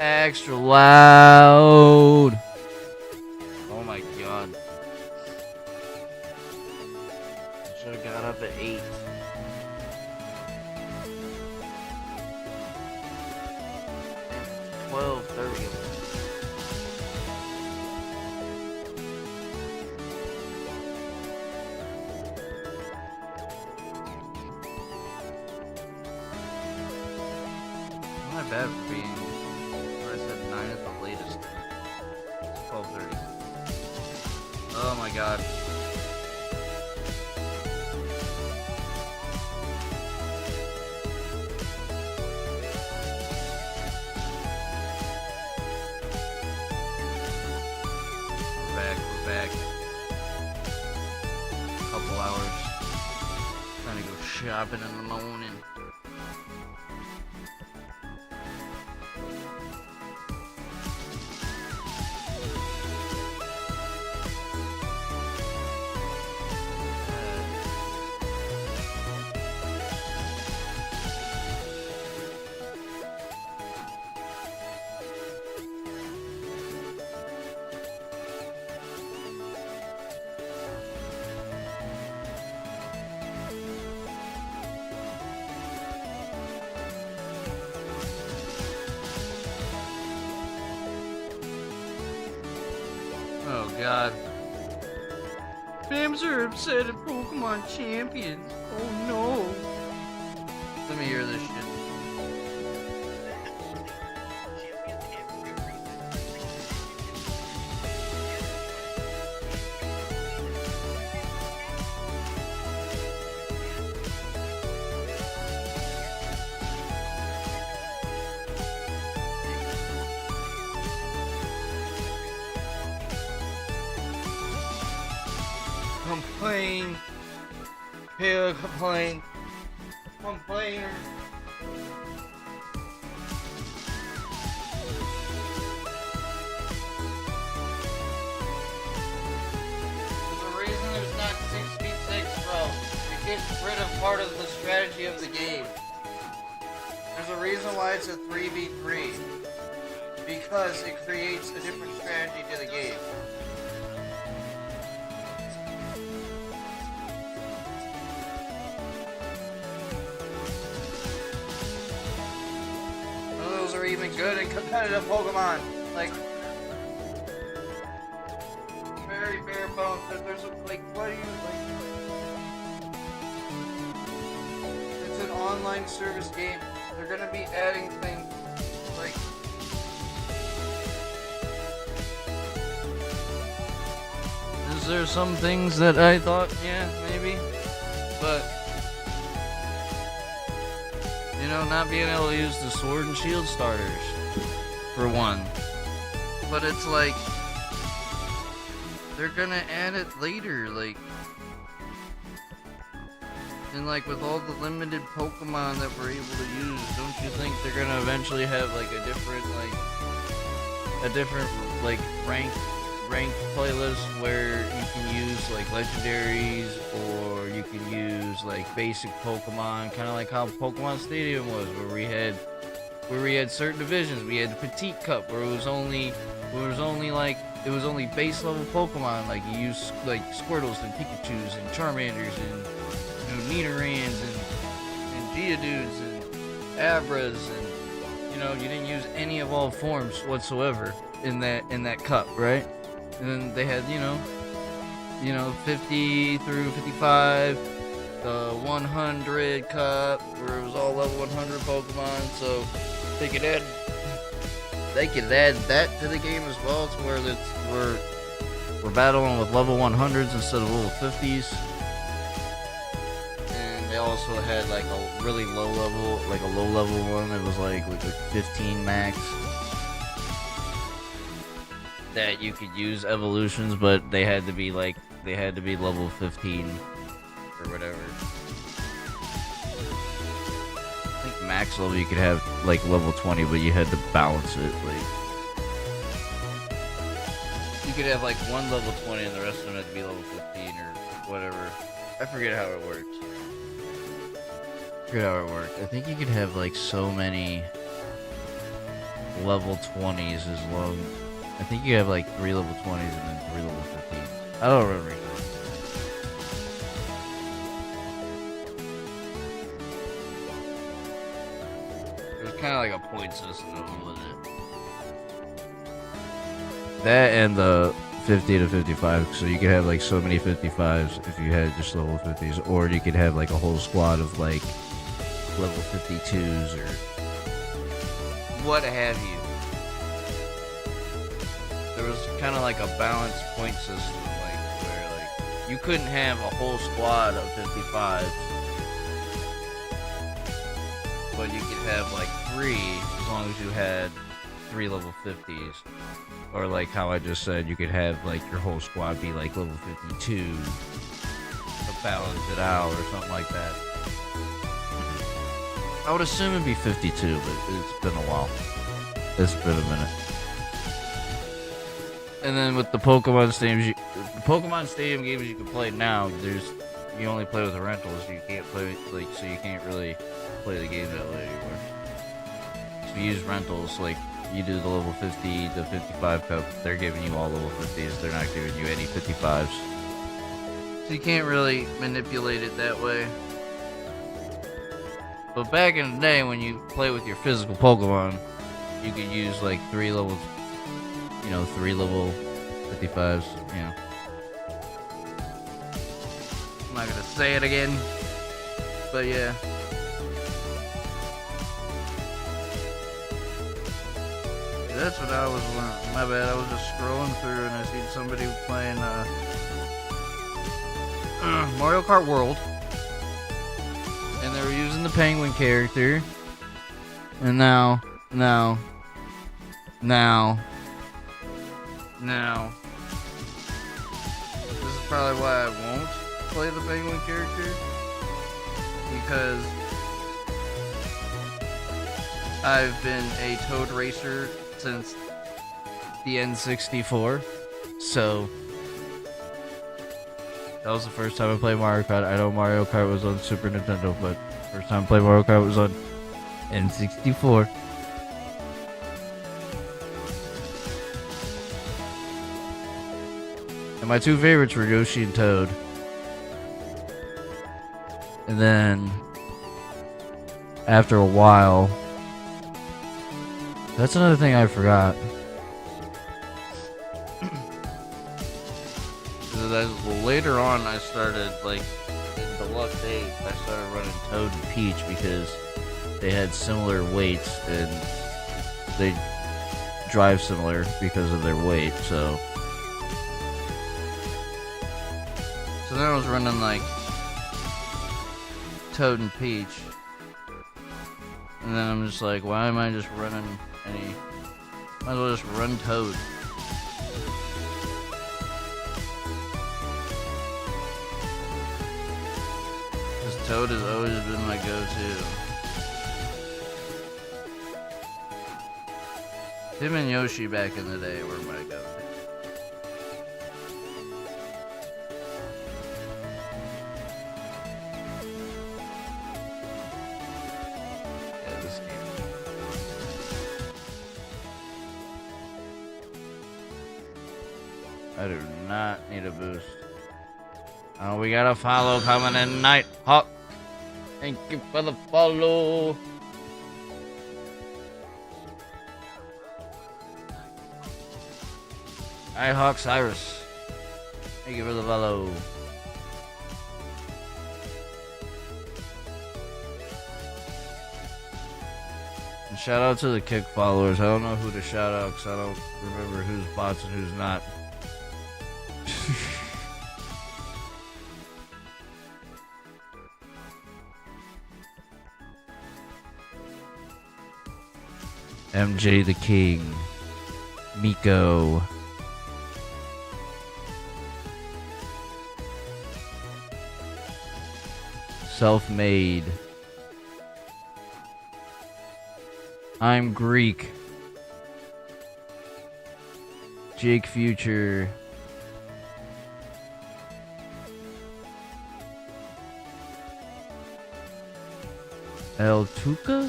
extra loud. Oh my god. I should have got up at 8. And 12:30. Not bad for being, I said 9 at the latest. It's 12:30. Oh my god. We're back. Couple hours. Trying to go shopping in the morning. Oh god. Fans are upset at Pokemon Champions. Oh no. Let me hear this shit. Complain. He'll complain. Complainer. There's a reason there's not 6v6, bro. You get rid of part of the strategy of the game. There's a reason why it's a 3v3. Because it creates a different strategy to the game. Those are even good in competitive Pokemon. Like, very bare bones. There's a, like, what do you, like, it's an online service game. They're gonna be adding things, like, is there some things that I thought, yeah, maybe, but, you know, not being able to use the Sword and Shield starters, for one. But it's like, they're gonna add it later, like, and like with all the limited Pokemon that we're able to use, don't you think they're gonna eventually have like a different, ranked playlist where you can use like legendaries, or you can use like basic Pokemon, kind of like how Pokemon Stadium was, where we had certain divisions. We had the Petite Cup, where it was only base level Pokemon, like you use like Squirtles and Pikachus and Charmanders and, you know, Nidorans and Geodudes and Abras, and, you know, you didn't use any of all forms whatsoever in that cup, right? And then they had, you know, 50 through 55, the 100 cup, where it was all level 100 Pokemon, so they could add that to the game as well, to where we're battling with level 100s instead of level 50s. And they also had like a really low level one that was like 15 max, that you could use evolutions, but they had to be level 15 or whatever. I think max level you could have like level 20, but you had to balance it. Like, you could have like one level 20 and the rest of them had to be level 15 or whatever. I forget how it worked. I think you could have like so many level 20s as long. I think you have like 3 level 20s and then 3 level 15s. I don't remember. There's kind of like a point system with it. That and the 50 to 55, so you could have like so many 55s if you had just level 50s, or you could have like a whole squad of like level 52s or what have you. There was kind of like a balanced point system, like where like you couldn't have a whole squad of 55s, but you could have like 3 as long as you had 3 level 50s. Or like how I just said, you could have like your whole squad be like level 52 to balance it out or something like that. I would assume it'd be 52, but it's been a while. It's been a minute. And then with the Pokemon Stadium games you can play now, you only play with the rentals. You can't play so you can't really play the game that way anymore. If you use rentals, like you do the level 50 to 55 cup, they're giving you all level 50s. They're not giving you any 55s. So you can't really manipulate it that way. But back in the day when you play with your physical Pokemon, you could use like 3 level 55s, I'm not gonna say it again, but yeah. That's what I was learning. My bad, I was just scrolling through and I seen somebody playing Mario Kart World. And they were using the penguin character. And now. This is probably why I won't play the penguin character. Because I've been a Toad racer since the N64, so that was the first time I played Mario Kart. I know Mario Kart was on Super Nintendo, but first time I played Mario Kart was on N64. And my 2 favorites were Yoshi and Toad. And then after a while, that's another thing I forgot. Later on, I started, like, in Deluxe 8, I started running Toad and Peach because they had similar weights and they drive similar because of their weight, so then I was running, like, Toad and Peach. And then I'm just like, why am I just running any... Might as well just run Toad. Because Toad has always been my go-to. Him and Yoshi back in the day were my go-to. I do not need a boost. Oh, we got a follow coming in, Nighthawk. Thank you for the follow. Nighthawk Cyrus. Thank you for the follow. And shout out to the Kick followers. I don't know who to shout out because I don't remember who's bots and who's not. MJ the King, Miko, Self-Made, I'm Greek, Jake Future, El Tuca?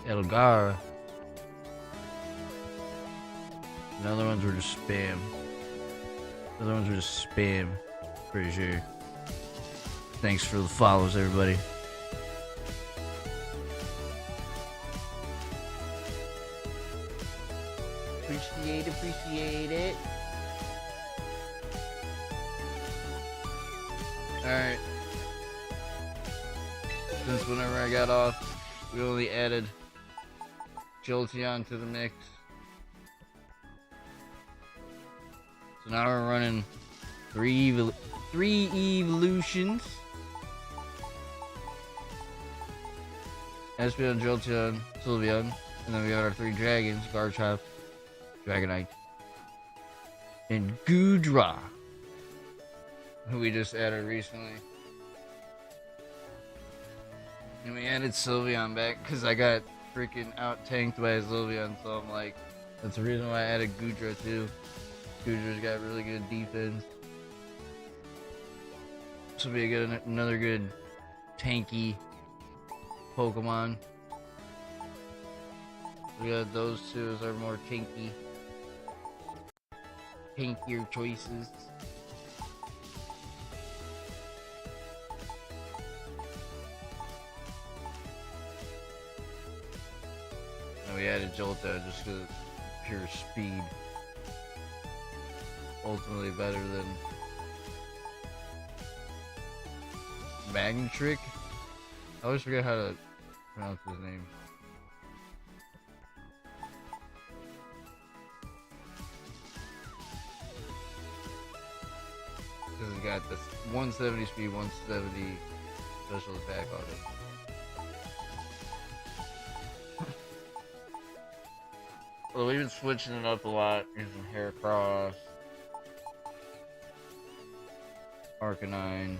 Elgar. And the other ones were just spam. The other ones were just spam. Pretty sure. Thanks for the follows, everybody. Appreciate it. Alright. Since whenever I got off, we only added Jolteon to the mix. So now we're running three evolutions. Espeon, Jolteon, Sylveon, and then we got our 3 dragons, Garchomp, Dragonite, and Goodra, who we just added recently. And we added Sylveon back because I got freaking out-tanked by Sylveon, so I'm like, that's the reason why I added Goodra too. Goodra's got really good defense. This will be another good tanky Pokemon. We got those two as our more tankier choices. And we added Jolteon just because of pure speed. Ultimately better than Magnetrick. I always forget how to pronounce his name. Because he's got this 170 speed, 170 special attack on it. Well, we've been switching it up a lot, using Heracross, Arcanine.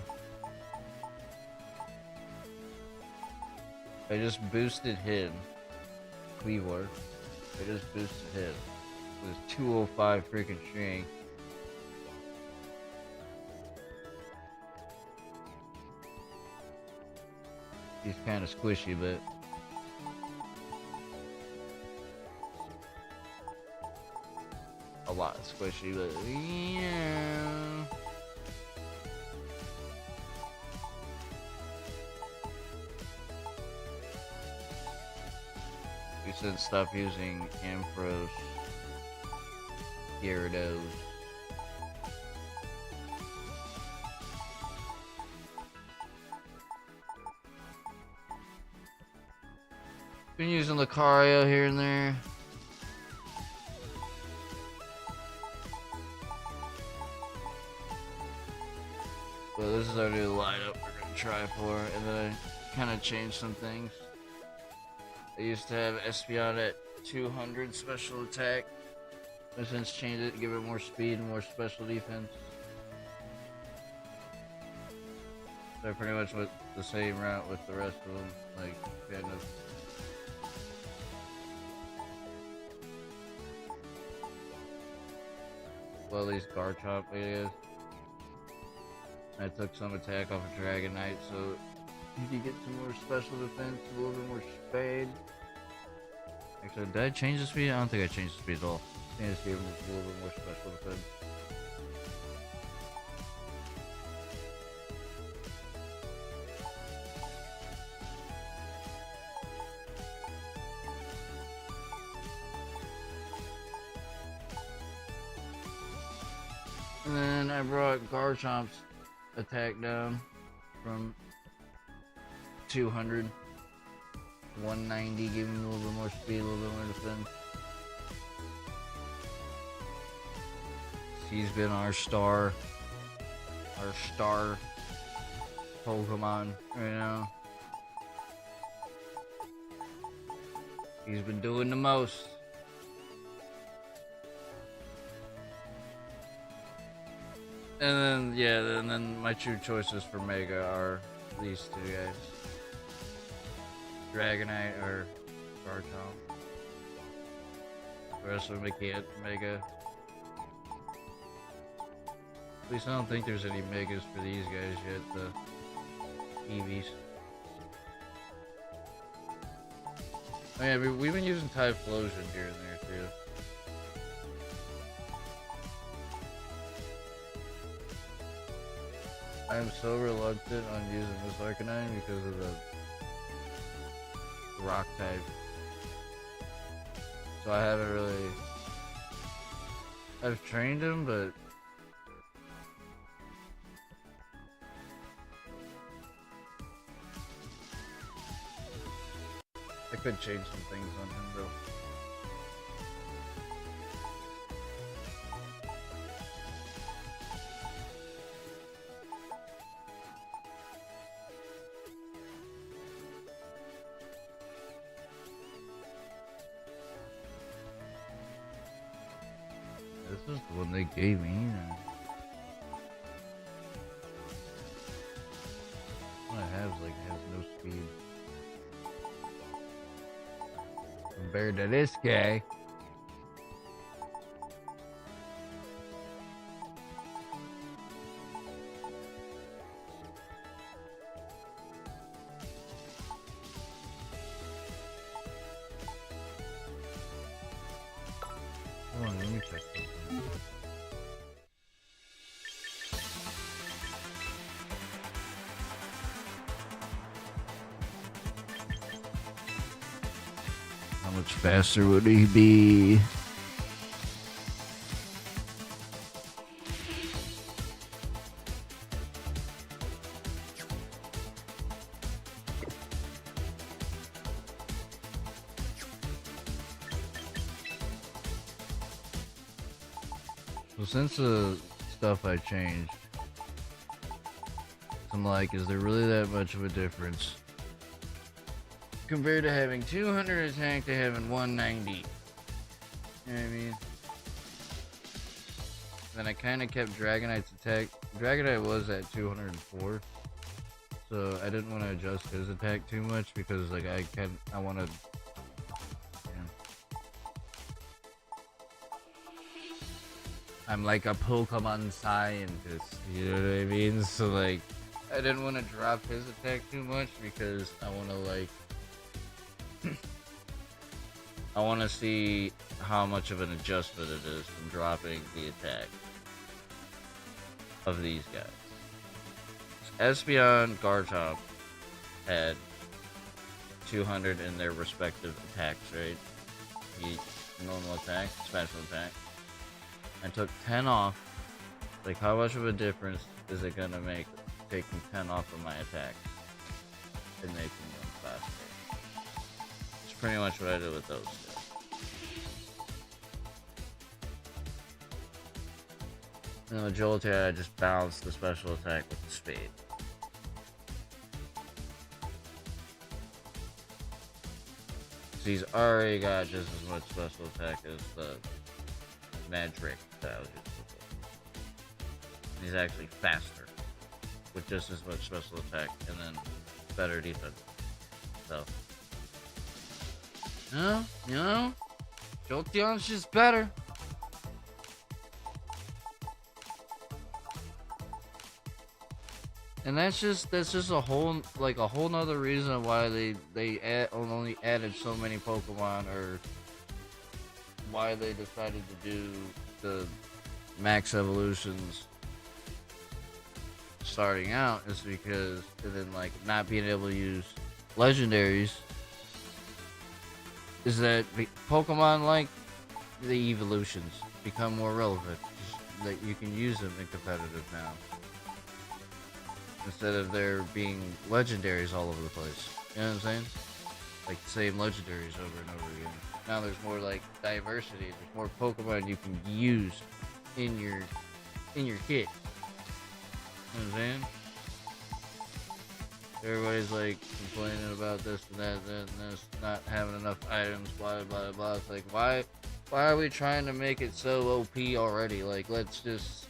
I just boosted him. Cleaver. I just boosted him. With 205 freaking strength. He's kind of squishy, but a lot squishy, but yeah. We said stop using Ampharos, Gyarados. Been using Lucario here and there. Well, this is our new lineup we're gonna try for, and then I kind of changed some things. I used to have Espeon at 200 special attack. I've since changed it to give it more speed and more special defense. So I pretty much went the same route with the rest of them, like kind of. Well, at least Garchomp, I guess. I took some attack off of Dragonite, so you can get some more special defense, a little bit more speed. Actually, did I change the speed? I don't think I changed the speed at all. I just gave him a little bit more special defense. And then I brought Garchomp's attack down from 200 to 190, giving him a little bit more speed, a little bit more defense. He's been our star Pokemon right now. He's been doing the most. And then, yeah, and then my true choices for Mega are these two guys. Dragonite or Garchomp. The rest of them I can't Mega. At least I don't think there's any Megas for these guys yet, the Eevees. Oh yeah, we've been using Typhlosion here and there too. I am so reluctant on using this Arcanine because of the rock type. So I haven't really... I've trained him, but... I could change some things on him though. This is the one they gave me. What I have like has no speed compared to this guy. Hold on, let me check something. How much faster would he be? So since the stuff I changed, I'm like, is there really that much of a difference? Compared to having 200 attack to having 190. You know what I mean? Then I kind of kept Dragonite's attack. Dragonite was at 204. So I didn't want to adjust his attack too much because like I want to... I'm like a Pokemon scientist, you know what I mean? So like, I didn't want to drop his attack too much because I want to like... I want to see how much of an adjustment it is from dropping the attack of these guys. Espeon, Garchomp had 200 in their respective attacks, right? Normal attack, special attack. I took 10 off. Like, how much of a difference is it gonna make taking 10 off of my attack and making them faster? It's pretty much what I did with those two. And the agility, I just balanced the special attack with the speed. So he's already got just as much special attack as the Magic that I was using before. He's actually faster with just as much special attack and then better defense. So, you know, Jolteon's just better. And that's just a whole nother reason why they only added so many Pokemon, or why they decided to do the max evolutions starting out, is because, and then like not being able to use legendaries, is that Pokemon like the evolutions become more relevant, that you can use them in competitive now instead of there being legendaries all over the place. You know what I'm saying? Like the same legendaries over and over again. Now there's more like diversity. There's more Pokemon you can use in your kit. You know what I'm saying? Everybody's like complaining about this and that and this, not having enough items, blah blah blah. It's like, why are we trying to make it so OP already? Like, let's just,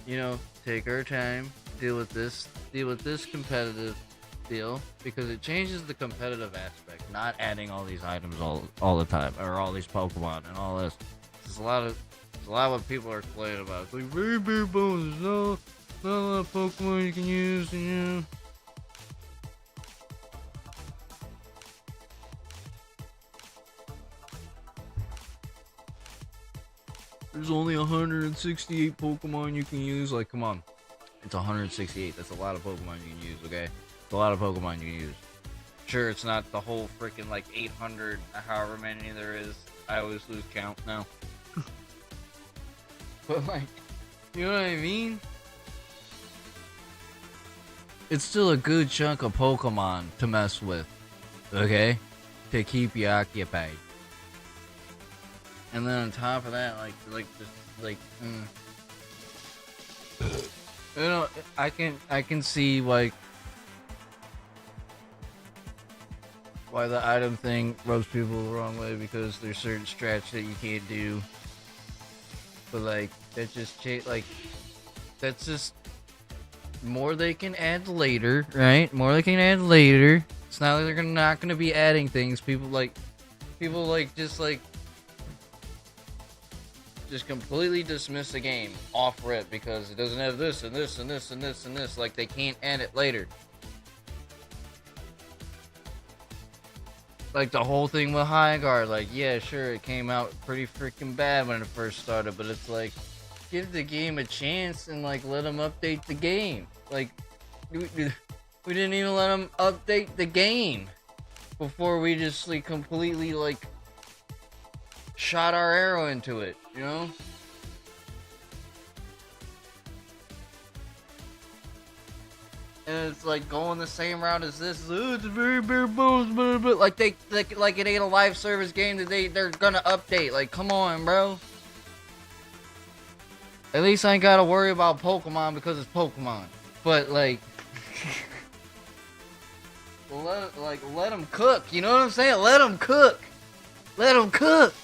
you know, take our time, deal with this competitive deal, because it changes the competitive aspect, not adding all these items all the time, or all these Pokemon and all this. It's a lot of what people are complaining about. It's like, very bare bones, there's not a lot of Pokemon you can use, and you know. there's only 168 Pokemon you can use. Like, come on. It's 168. That's a lot of Pokemon you can use, okay? It's a lot of Pokemon you can use. Sure, it's not the whole freaking, like, 800, however many there is. I always lose count now. But, like, you know what I mean? It's still a good chunk of Pokemon to mess with, okay? To keep you occupied. And then on top of that, you know, I can see, like, why the item thing rubs people the wrong way, because there's certain strats that you can't do. But, like, that's just more they can add later, right? More they can add later. It's not like they're not gonna be adding things. People just completely dismiss the game off rip because it doesn't have this and this and this and this and this. Like, they can't add it later. Like the whole thing with High Guard, like, yeah, sure, it came out pretty freaking bad when it first started, but it's like, give the game a chance and, like, let them update the game. Like, we didn't even let them update the game before we just, like, completely, like, shot our arrow into it, you know? And it's like going the same route as this. It's very bare bones, but like like it ain't a live service game that they're gonna update. Like, come on, bro. At least I ain't gotta worry about Pokemon because it's Pokemon. But like, let them cook. You know what I'm saying? Let them cook. Let them cook.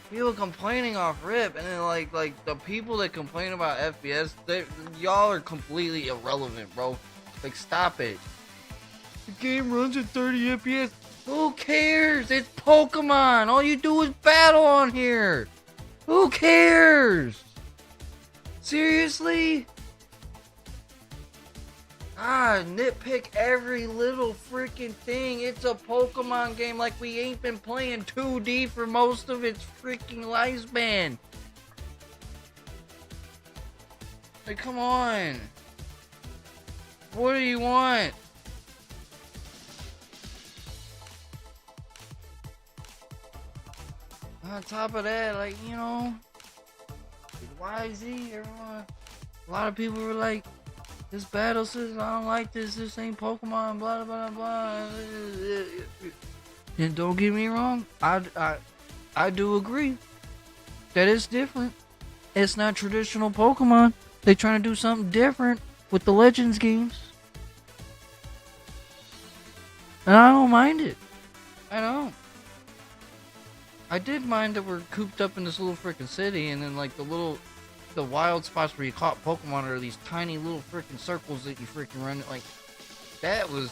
People complaining off rip, and then like the people that complain about FPS, y'all are completely irrelevant, bro. Like, stop it. The game runs at 30 FPS. Who cares? It's Pokemon. All you do is battle on here. Who cares? Seriously? Nitpick every little freaking thing. It's a Pokemon game. Like, we ain't been playing 2D for most of its freaking lifespan. Like, come on. What do you want? On top of that, like, you know, YZ, everyone, a lot of people were like, this battle system, I don't like this ain't Pokemon, blah, blah, blah. And don't get me wrong, I do agree that it's different. It's not traditional Pokemon. They trying to do something different with the Legends games. And I don't mind it. I don't. I did mind that we're cooped up in this little freaking city, and then like the wild spots where you caught Pokemon are these tiny little freaking circles that you freaking run. Like, that was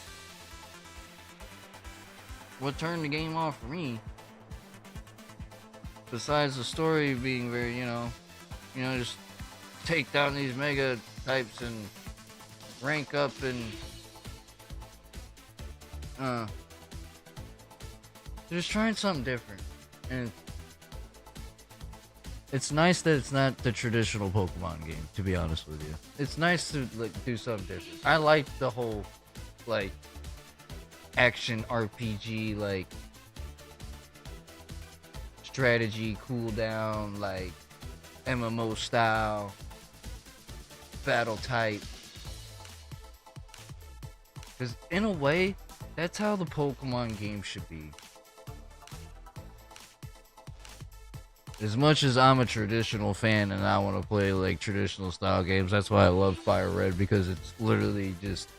what turned the game off for me. Besides the story being very, you know, just take down these mega types and rank up and just trying something different. And it's nice that it's not the traditional Pokemon game, to be honest with you. It's nice to like do something different. I like the whole like action RPG, like strategy cooldown, like MMO style battle type. Because in a way, that's how the Pokemon game should be. As much as I'm a traditional fan and I want to play like traditional style games, that's why I love Fire Red, because it's literally just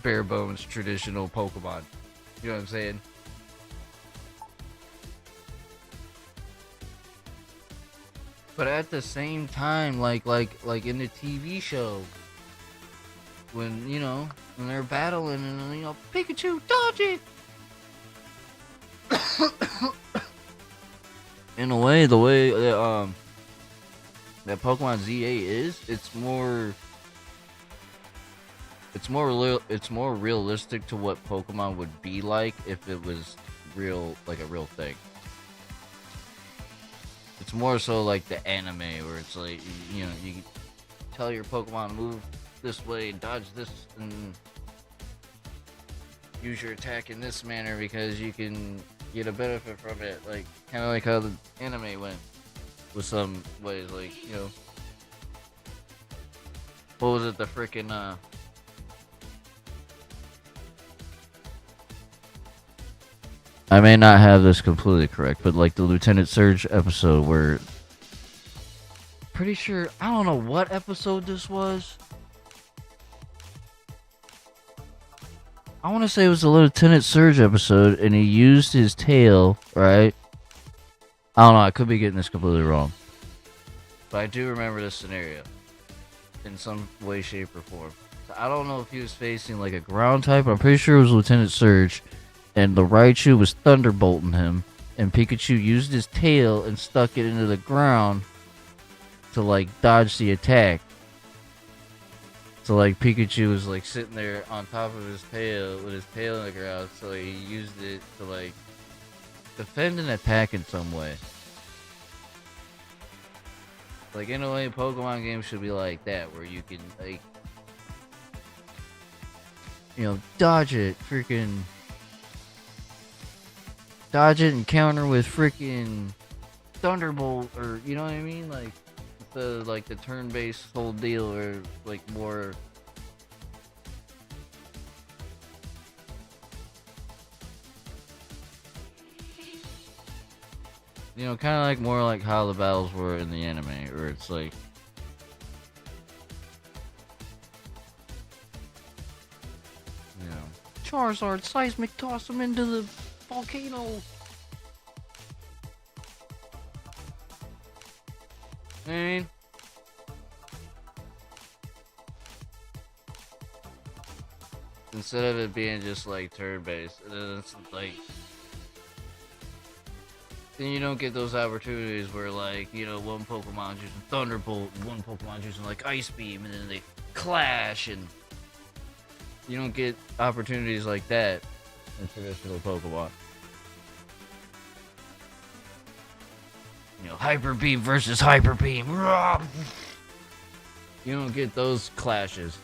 bare bones traditional Pokemon. You know what I'm saying? But at the same time, like in the TV show, when when they're battling and Pikachu, dodge it. In a way, the way that Pokemon ZA is, it's more realistic to what Pokemon would be like if it was real, like a real thing. It's more so like the anime where it's like, you know, you tell your Pokemon to move this way, dodge this, and use your attack in this manner because you can get a benefit from it. Like, kind of like how the anime went with some ways. Like, you know, what was it? The freaking, I may not have this completely correct, but like the Lieutenant Surge episode where, pretty sure, I don't know what episode this was. I want to say it was the Lieutenant Surge episode, and he used his tail, right? I don't know, I could be getting this completely wrong. But I do remember this scenario in some way, shape, or form. So I don't know if he was facing like a ground type. I'm pretty sure it was Lieutenant Surge, and the Raichu was thunderbolting him, and Pikachu used his tail and stuck it into the ground to like dodge the attack. So like Pikachu was like sitting there on top of his tail with his tail in the ground, so he used it to like defend an attack in some way. Like in a way, Pokemon games should be like that, where you can like, you know, dodge it and counter with freaking Thunderbolt, or you know what I mean, like the turn-based whole deal, or like more. You know, kind of like more like how the battles were in the anime, where it's like, you know, Charizard seismic toss him into the volcano. I mean, instead of it being just like turn-based, it's like, then you don't get those opportunities where, like, you know, one Pokemon's using Thunderbolt and one Pokemon's using like Ice Beam, and then they clash, and you don't get opportunities like that in traditional Pokemon. You know, Hyper Beam versus Hyper Beam. You don't get those clashes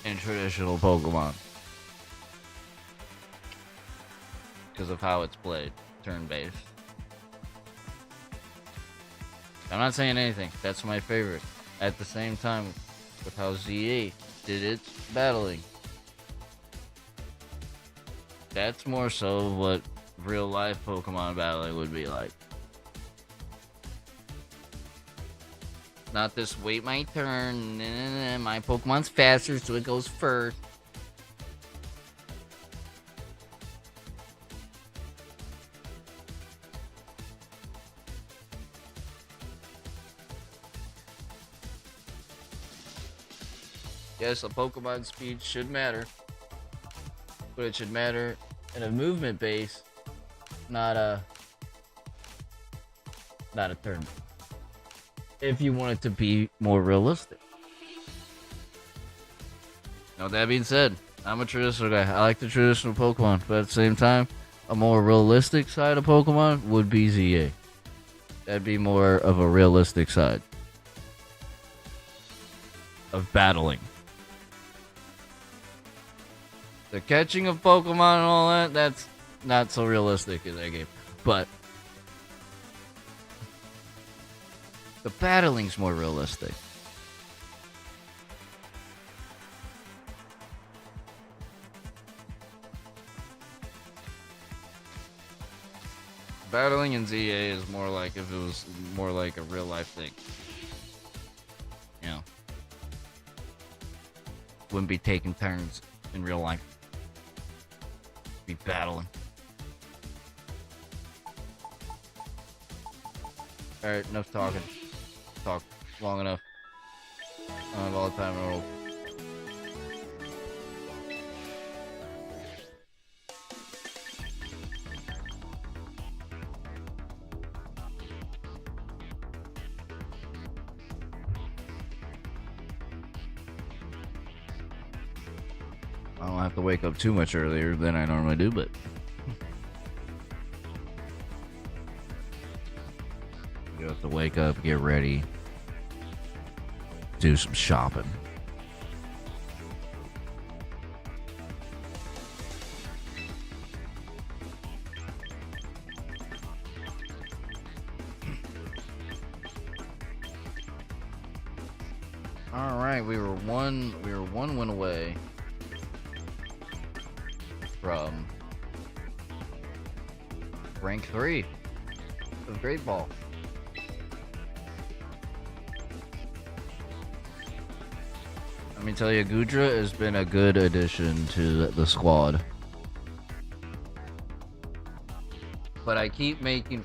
in traditional Pokemon because of how it's played, turn-based. I'm not saying anything. That's my favorite. At the same time, with how ZA did its battling, that's more so what real life Pokemon battling would be like. Not this wait my turn, my Pokemon's faster so it goes first. Yes, a Pokemon speed should matter, but it should matter in a movement base, not a turn. If you want it to be more realistic. Now, that being said, I'm a traditional guy. I like the traditional Pokemon, but at the same time, a more realistic side of Pokemon would be ZA. That'd be more of a realistic side of battling. The catching of Pokemon and all that, that's not so realistic in that game. But the battling's more realistic. Battling in ZA is more like if it was more like a real life thing. You know, wouldn't be taking turns in real life. Be battling. Alright, enough talking. Talk long enough. I don't have all the time in the world. I don't have to wake up too much earlier than I normally do, but wake up, get ready, do some shopping. All right, we were one win away from rank 3 of Great Ball. Let me tell you, Gudra has been a good addition to the squad. But I keep making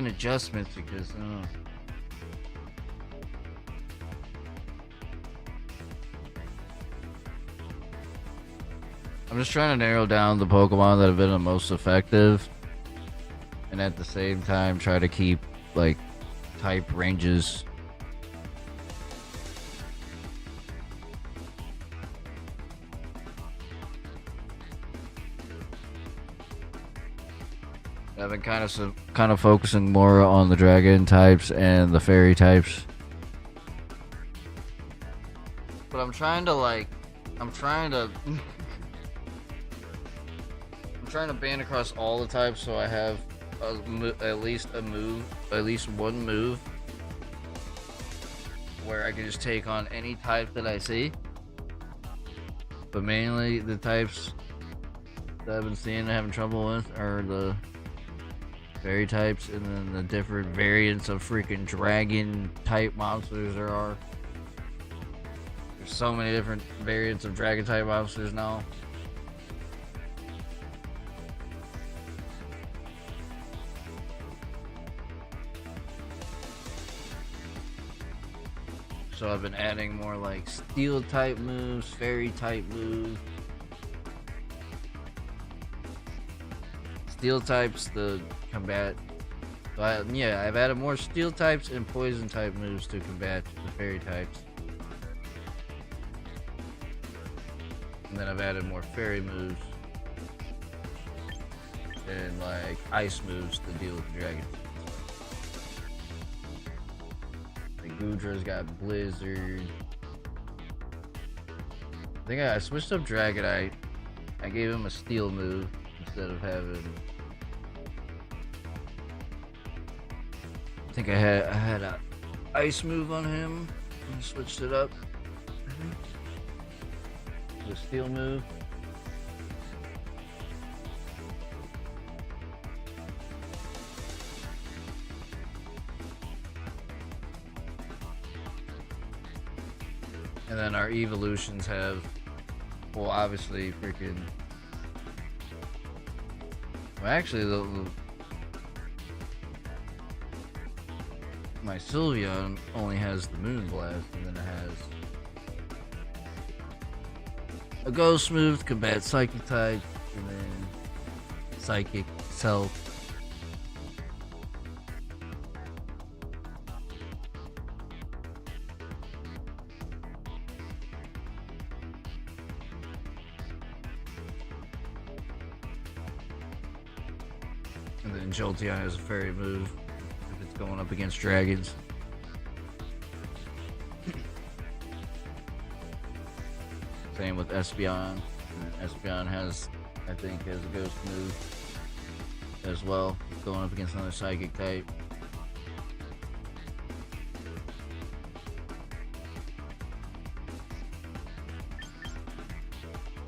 adjustments because I'm just trying to narrow down the Pokemon that have been the most effective, and at the same time try to keep like type ranges. I've been kind of focusing more on the dragon types and the fairy types. But I'm trying to ban across all the types so I have at least one move where I can just take on any type that I see. But mainly the types that I've been seeing and having trouble with are the fairy types and then the different variants of freaking dragon type monsters there are. There's so many different variants of dragon type monsters now. So I've been adding more like steel type moves, fairy type moves. Steel types to combat. So I've added more steel types and poison type moves to combat the fairy types. And then I've added more fairy moves and like ice moves to deal with the dragons. Gudra's got Blizzard. I think I switched up Dragonite. I gave him a Steel move instead of having. I think I had a Ice move on him. I switched it up. The Steel move. And then our evolutions have, well, obviously freaking. Well, actually, my Sylveon only has the Moon Blast, and then it has a Ghost move to combat Psychic type, and then Psychic Self. And then Jolteon has a fairy move if it's going up against dragons. Same with Espeon. And Espeon has a ghost move as well, going up against another psychic type.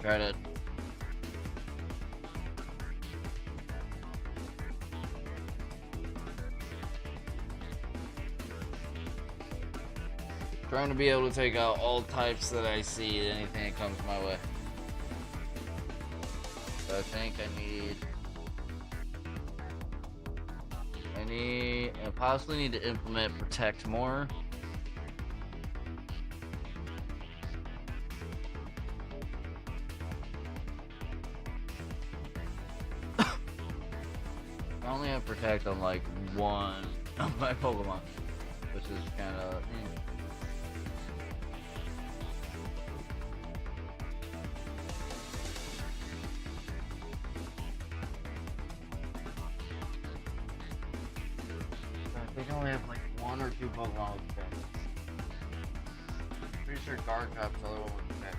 Tried it. Trying to be able to take out all types that I see, anything that comes my way. So I think I possibly need to implement Protect more. I only have Protect on like one of my Pokemon, which is kind of. They only have like 1 or 2 Pokemon with pets. Pretty sure Garchop's the other one with pets.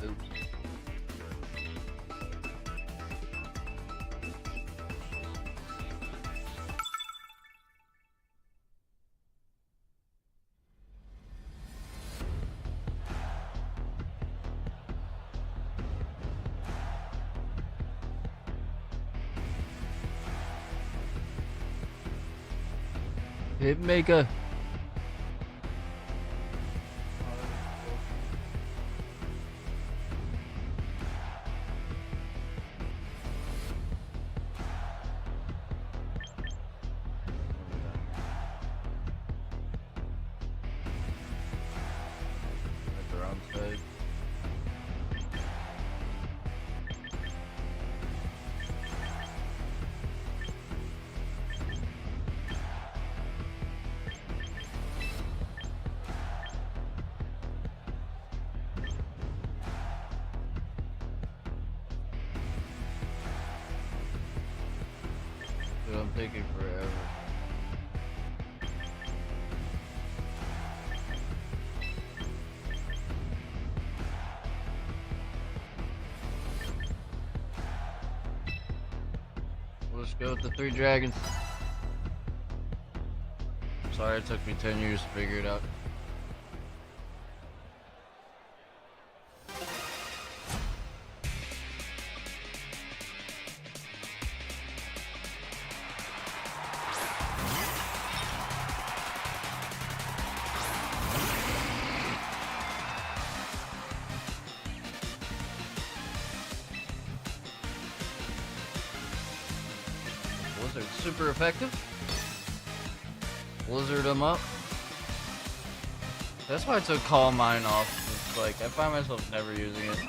Oops. Hitmaker. Dude, I'm taking forever. We'll just go with the 3 dragons. Sorry it took me 10 years to figure it out. Blizzard, super effective. Blizzard them up. That's why I took Calm Mind off. It's like, I find myself never using it.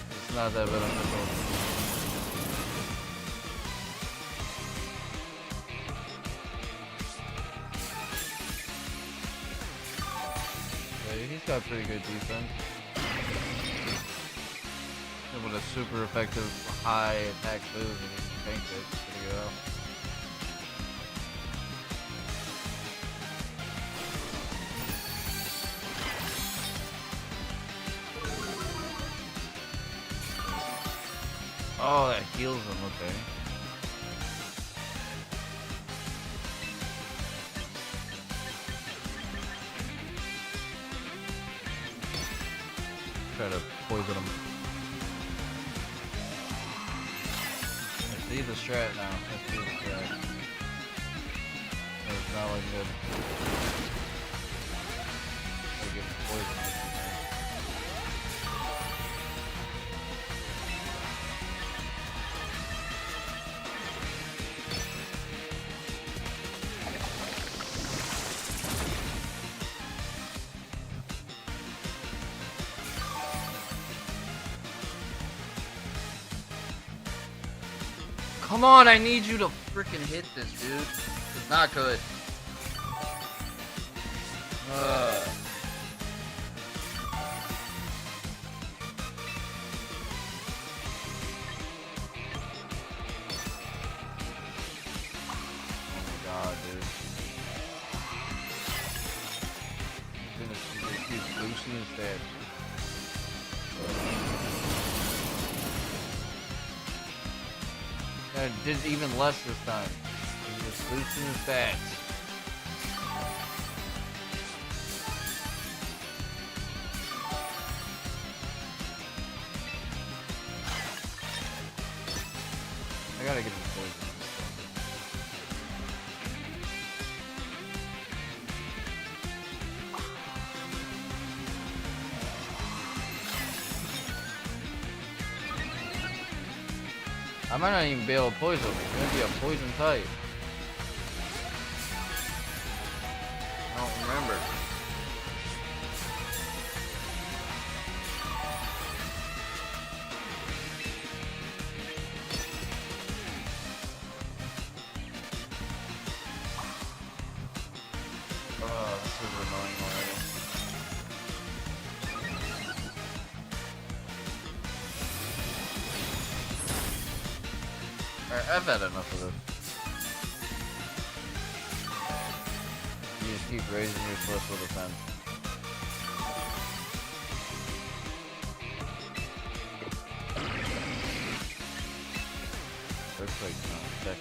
It's not that beneficial. Yeah, he's got pretty good defense. With a super effective high attack move and he can tank it pretty well. Oh, that heals him, okay. Try to poison him. I see the strat now. I see the strat. It's not like good. I get poisoned. Come on, I need you to freaking hit this, dude. It's not good. Oh my god, dude. He's gonna keep boosting his stats. Did even less this time. He's just boosting his stats. I gotta get the poison. I might not even be able to poison him. It's gonna be a poison type. I don't remember. Oh, this is annoying already. Alright, I've had enough of this. You just keep raising your special defense. Earthquake sound, check.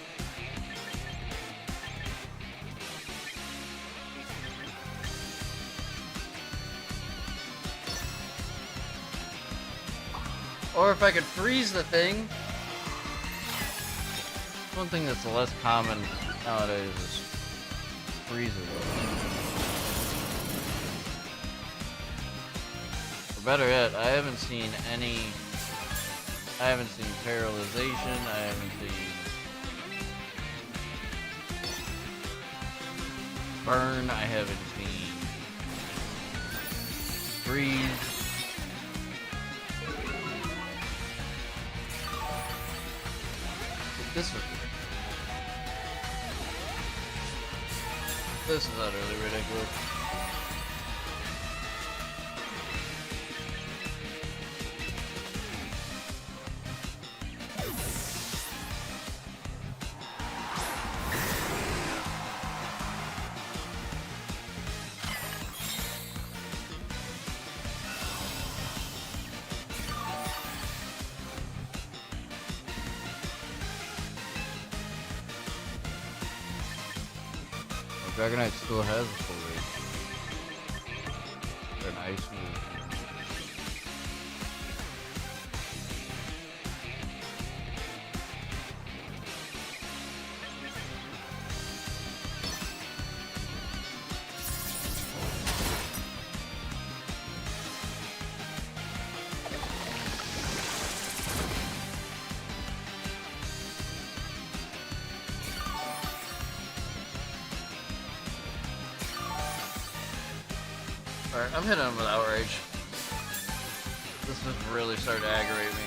Or if I could freeze the thing. One thing that's less common nowadays is freezes. Or better yet, I haven't seen paralyzation, I haven't seen burn, I haven't seen freeze. This is utterly ridiculous. Dragonite still has a full rage. They're an ice move. Alright, I'm hitting him with outrage. This is really starting to aggravate me.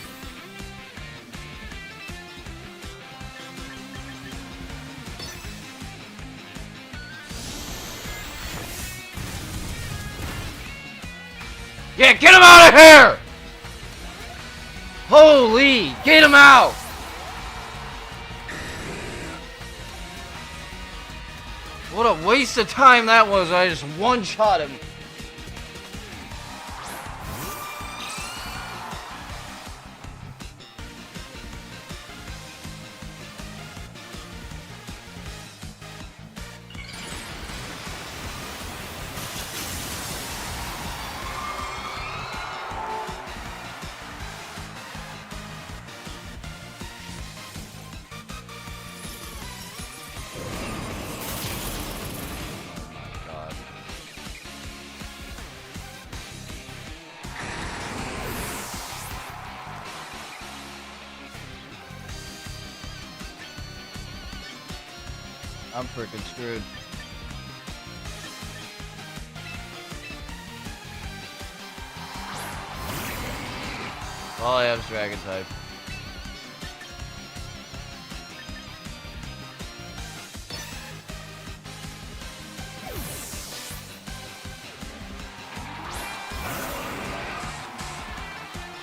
Yeah, get him out of here! Holy, get him out! What a waste of time that was. I just one-shot him. I'm freaking screwed. All I have is Dragon type.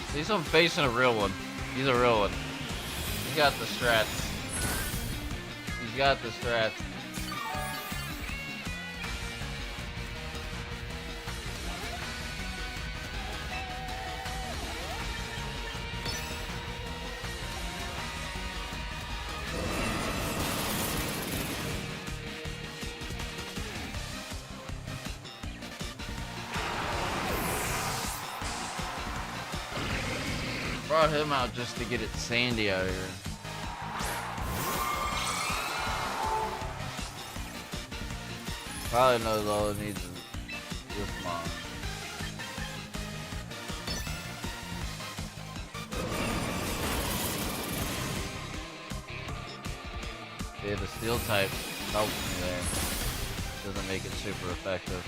At least I'm facing a real one. He's a real one. He's got the strats. He's got the strats. brought him out just to get it sandy out here. Probably knows all it needs is this mod. Yeah, the steel type helps me there. Doesn't make it super effective.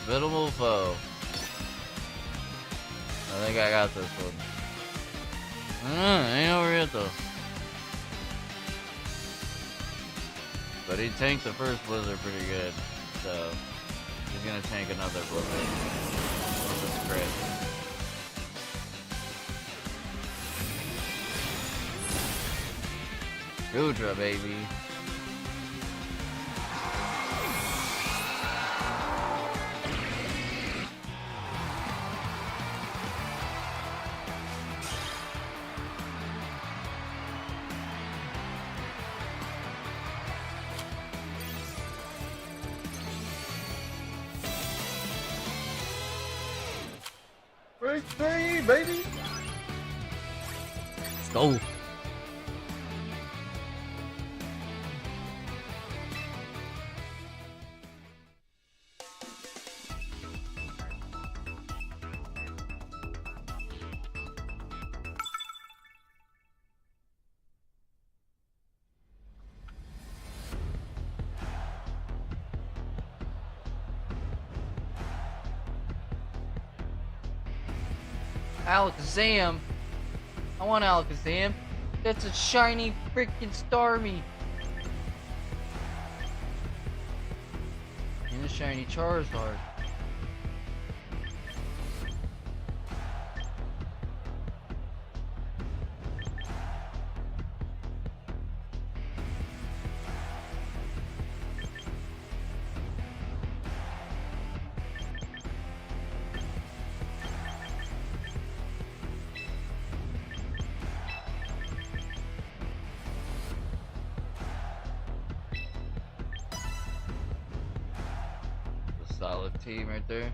Formidable foe. I think I got this one. Ain't over yet though. But he tanked the first blizzard pretty good, so he's gonna tank another blizzard. This is great. Gudra, baby. Break free, baby! Let's go! Alakazam? I want Alakazam. That's a shiny freaking Starmie. And a shiny Charizard. Solid team right there.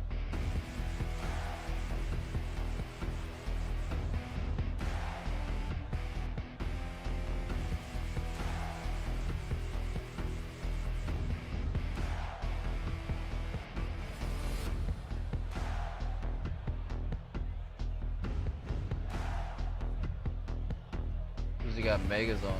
Cause he got Megas on though.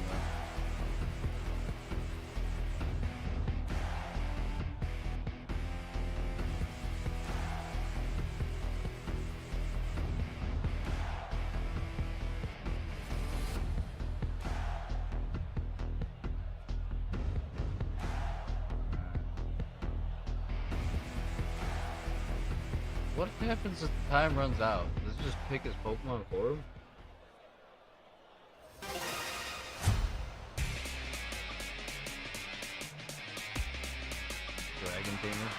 What happens if the time runs out? Does it just pick his Pokemon for him? Dragon Tamer.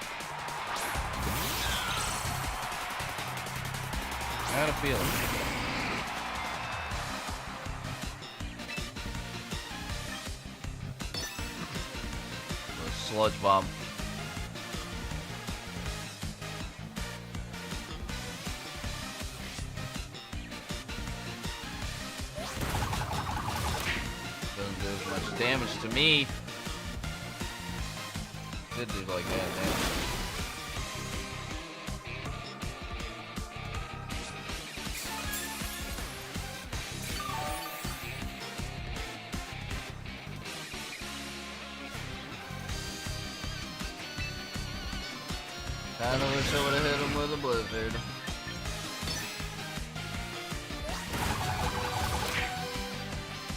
I got a feeling. Sludge Bomb. Doesn't do as much damage to me. Did do like that damage. Kinda wish I would've hit him with a blizzard.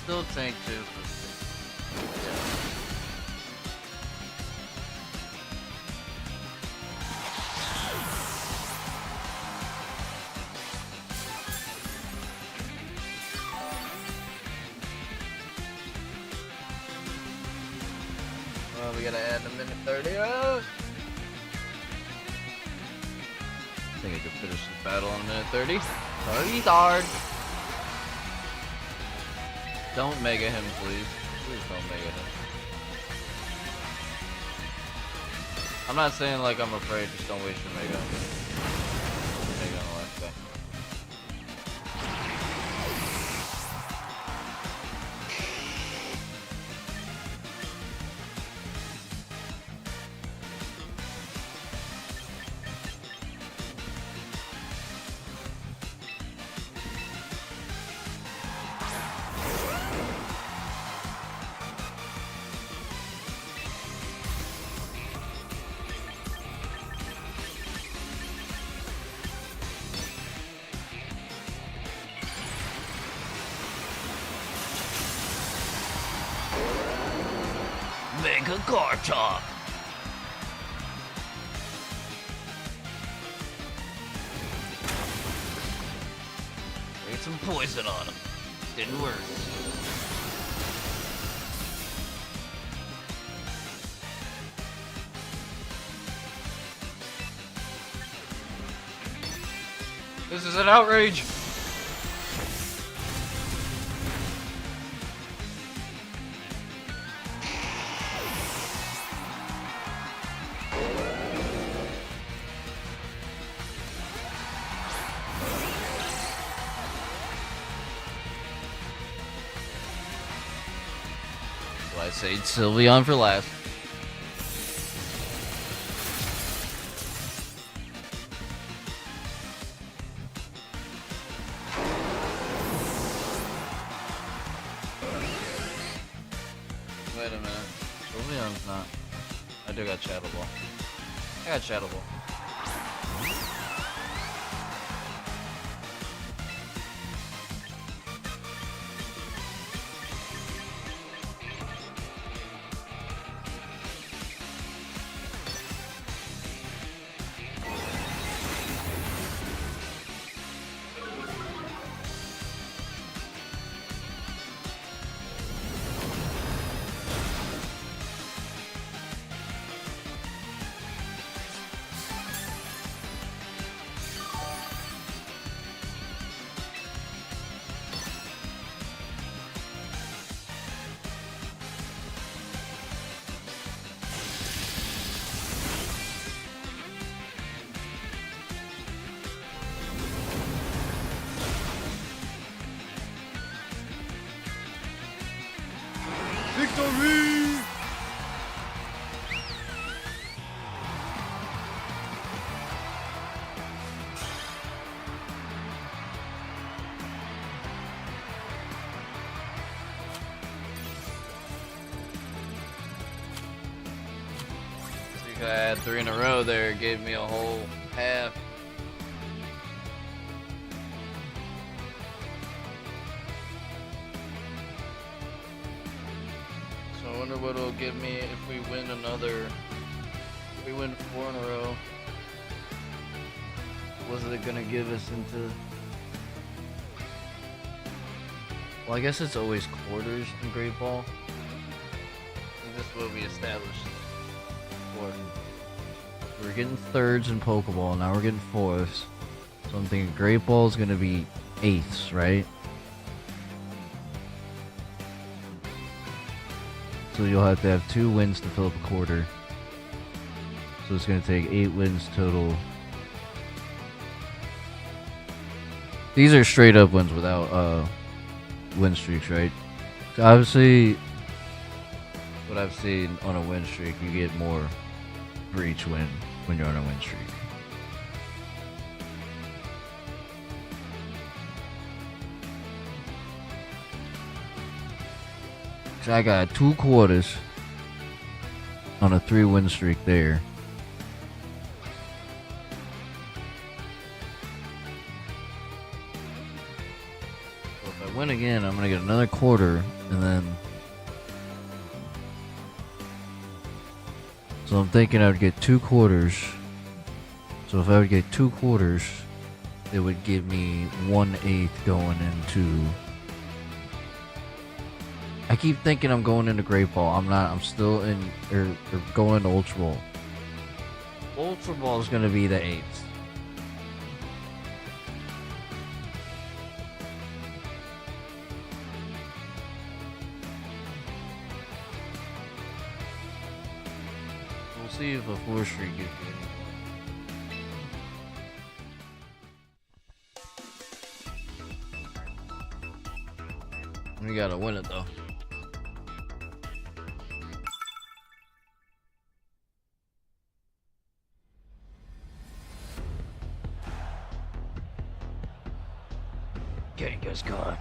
Still tank too. Yeah. Well, we gotta add a minute 30. Oh! I think I could finish this battle in a minute 30. Charizard! Don't mega him, please. Please don't mega him. I'm not saying like I'm afraid, just don't waste your mega. Mega on the last guy. Mega Garchomp! Sprayed some poison on him. Didn't work. This is an outrage! I say Sylveon for last. Wait a minute. Sylveon's not. I do got Shadow Ball. I got Shadow Ball. Victory! I had 3 in a row there, it gave me a whole half. So I wonder what it'll give me if we win another, if we win 4 in a row. Was it gonna give us into, well, I guess it's always quarters in Great Ball. And this is what we established. We're getting thirds in Pokeball, now we're getting fourths. So I'm thinking Great Ball is gonna be eighths, right? So you'll have to have 2 wins to fill up a quarter. So it's gonna take 8 wins total. These are straight up wins without win streaks, right? So obviously, what I've seen on a win streak, you get more for each win when you're on a win streak. So I got 2 quarters on a 3 win streak there. So if I win again, I'm gonna get another quarter, and then. So I'm thinking I would get 2 quarters. So if I would get 2 quarters, it would give me 1/8 going into. I keep thinking I'm going into Great Ball. I'm not. I'm still in, or going into Ultra Ball. Ultra Ball is going to be the 8th. We'll see if a 4 streak gets good. We gotta win it though. Genghis Khan.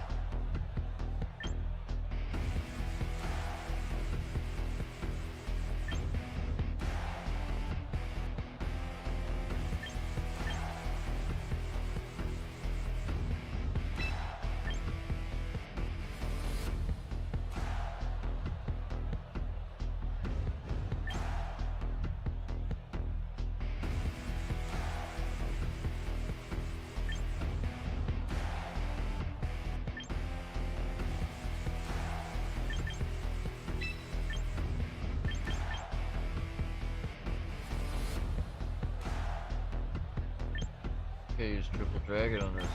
Okay, use triple dragon on this.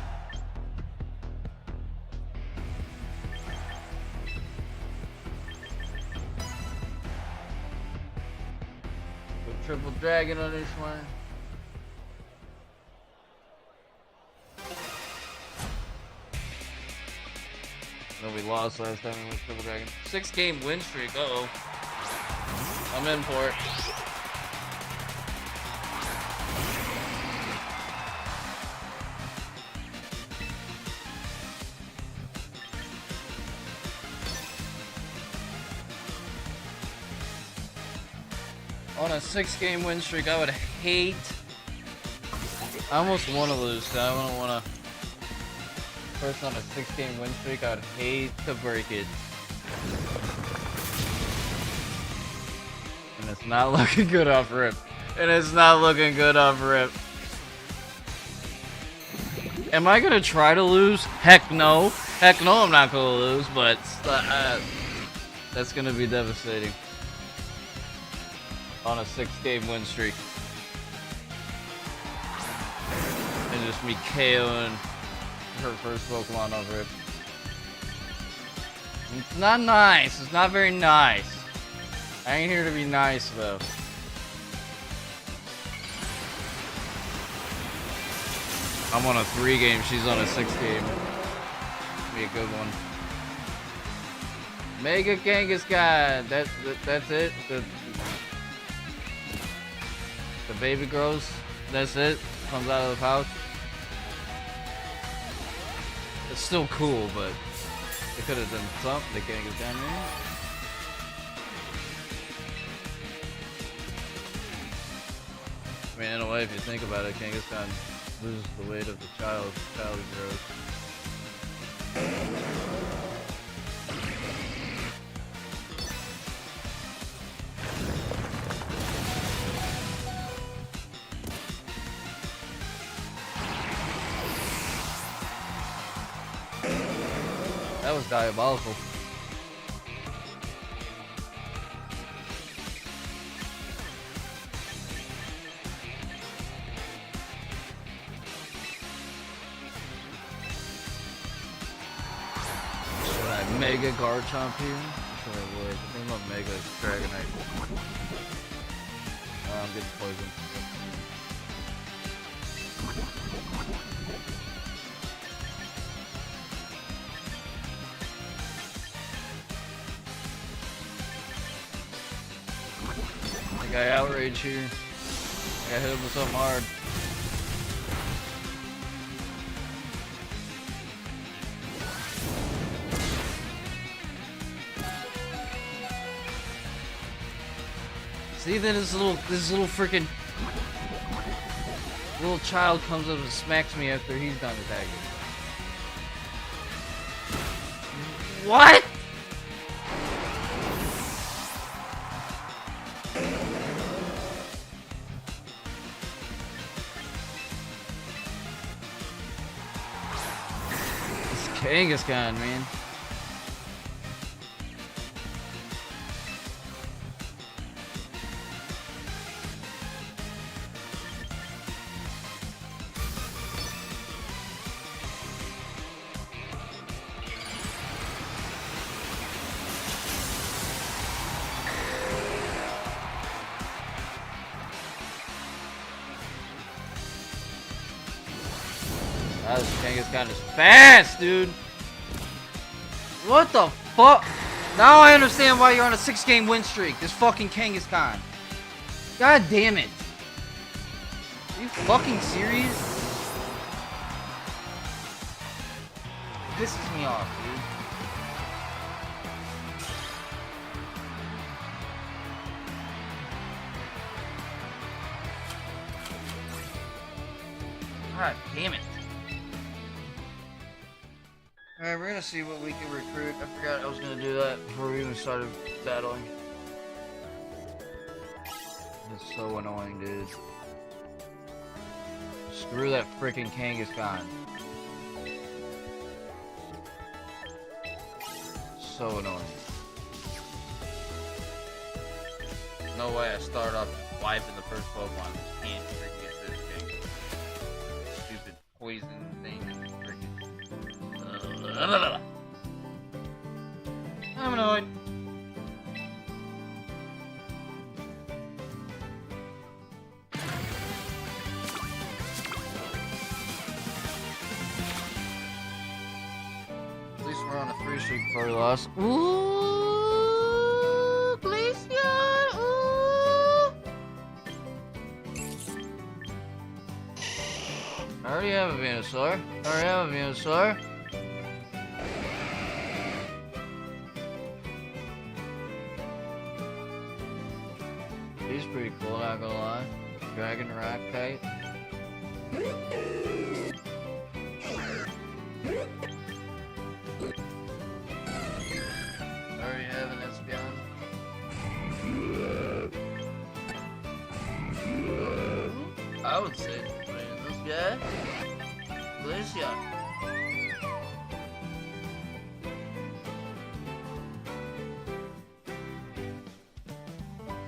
Put triple dragon on this one. No, we lost last time we went triple dragon. 6-game win streak. Uh-oh. I'm in for it. On a 6-game win streak, I would hate. I almost want to lose, so I don't want to. First on a 6-game win streak, I would hate to break it. And it's not looking good off rip. And it's not looking good off rip. Am I gonna try to lose? Heck no. Heck no, I'm not gonna lose, but that's gonna be devastating. On a 6-game win streak. And just me KOing her first Pokemon over it. It's not nice. It's not very nice. I ain't here to be nice though. I'm on a 3-game. She's on a 6-game. Be a good one. Mega Kangaskhan. That's it. The baby grows. That's it. Comes out of the pouch. It's still cool, but they could have done something. They can't get down there. I mean, in a way, if you think about it, Kangaskhan loses the weight of the child. The child grows. That was diabolical. Should I Mega Garchomp here? Should I would? I think about Mega Dragonite. I'm getting poisoned. I got outrage here. I got hit him with something hard. See, then this little freaking little child comes up and smacks me after he's done attacking. What? Kangaskhan, man. this Kangaskhan is fast, dude. What the fuck? Now I understand why you're on a 6-game win streak. This fucking Kangaskhan. God damn it. Are you fucking serious? Pisses me off, dude. God damn it. Alright, we're gonna see what we can recruit. I forgot I was gonna do that before we even started battling. It's so annoying, dude. Screw that freaking Kangaskhan. So annoying. No way I start off wiping the first Pokemon. Can't freaking get this thing. Stupid poison thing. Freaking. I'm annoyed. At least we're on a 3 streak before we lost. Ooh, Glaceon! Ooh! I already have a Venusaur. He's pretty cool, not gonna lie. Dragon Rock type. Already have an Espeon. I would say this guy. Glaceon.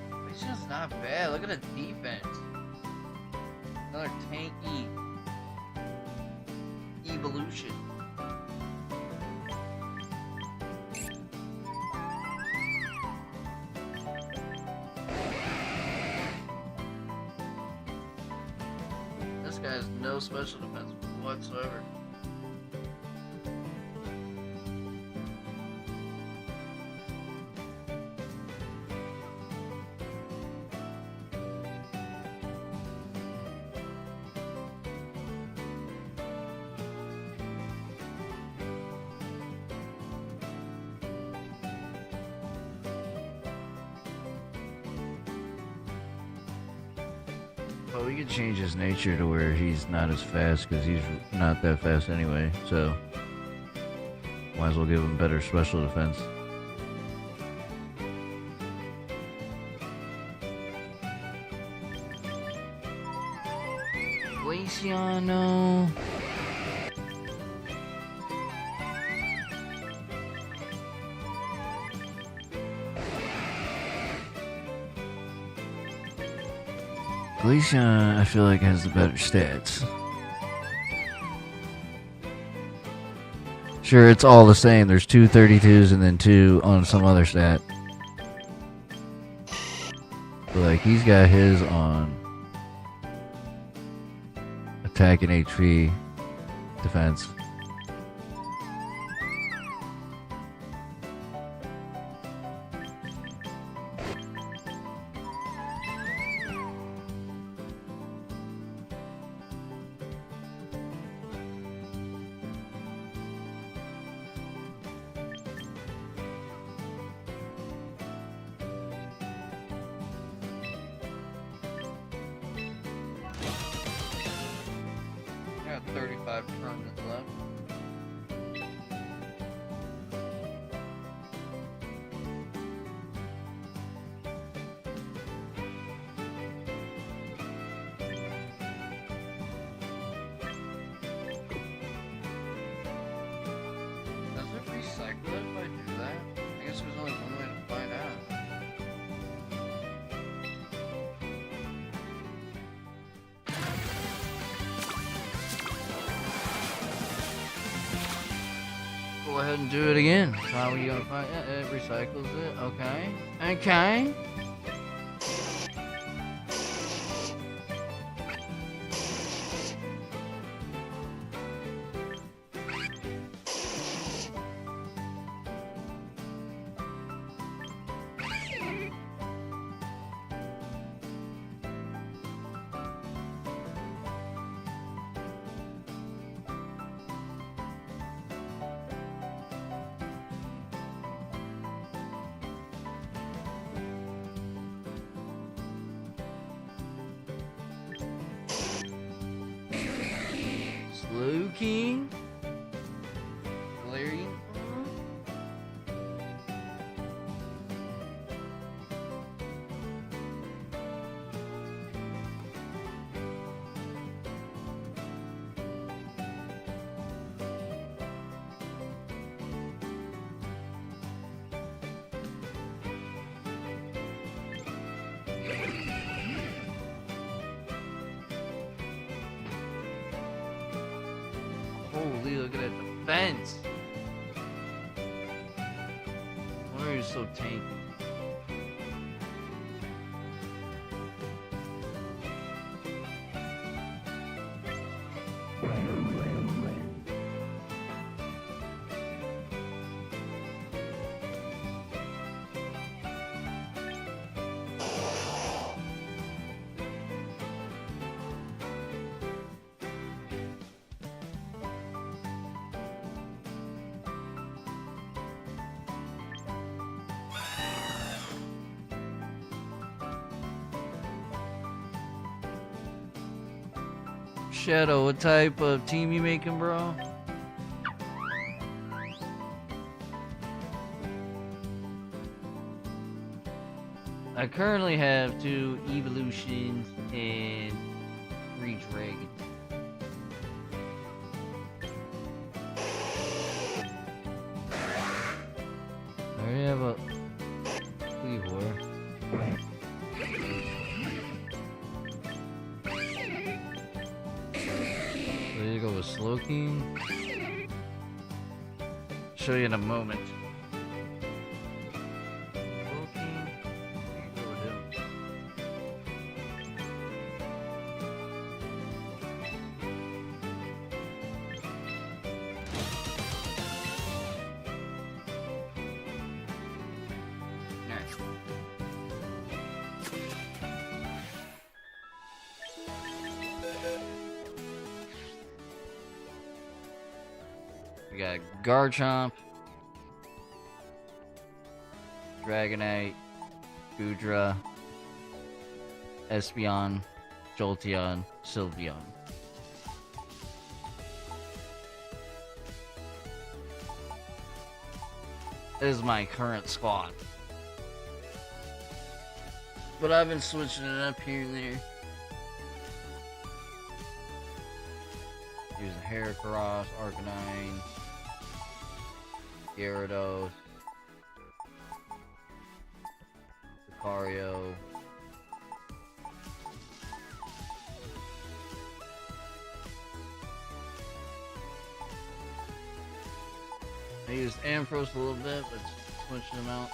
Glaceon's not bad. Look at the defense. Another tanky evolution. This guy has no special defense whatsoever. Well, we could change his nature to where he's not as fast, because he's not that fast anyway, so might as well give him better special defense. Glaceon, no. Glaceon, I feel like, has the better stats. Sure, it's all the same. There's 2 32s and then 2 on some other stat. But, like, he's got his on attack and HP defense. Got 35 tournaments left. Does it recycle it if I do that? I guess there's only one way to find out. Go ahead and do it again. How are you gonna find it? It recycles it. Okay. Okay. King. Valerian. Holy, look at that defense. Why are you so tanky? Shadow, what type of team you making, bro? I currently have 2 evolutions and 3 dragons. I already have a Cleavor. There you go with Slowking. Show you in a moment. Slowking. You go with him. Nice. We got Garchomp, Dragonite, Goodra, Espeon, Jolteon, Sylveon. This is my current squad. But I've been switching it up here and there. Using Heracross, Arcanine, Gyarados, Lucario, I used Ampharos a little bit, but switching them out.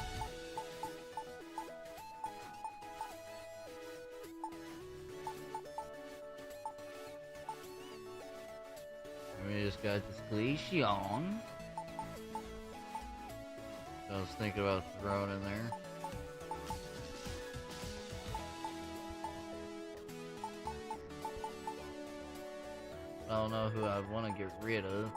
We just got this Glaceon. I was thinking about throwing in there. I don't know who I'd want to get rid of.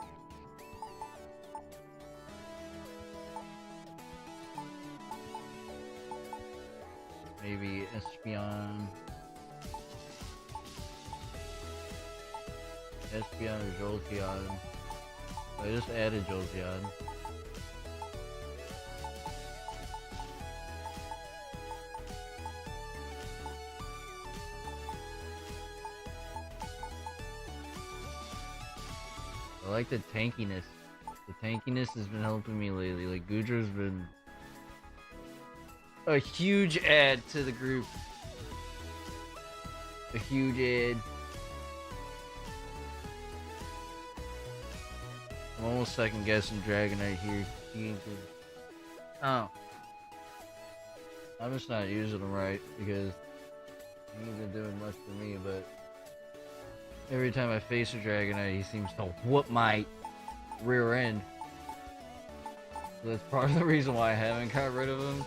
Maybe Espeon. Espeon or Jolteon. I just added Jolteon. I like the tankiness. The tankiness has been helping me lately. Like, Goodra's been a huge add to the group. A huge add. I'm almost second guessing Dragonite here. Oh. I'm just not using them right because he ain't been doing much for me, but every time I face a Dragonite, he seems to whoop my rear end. So that's part of the reason why I haven't got rid of him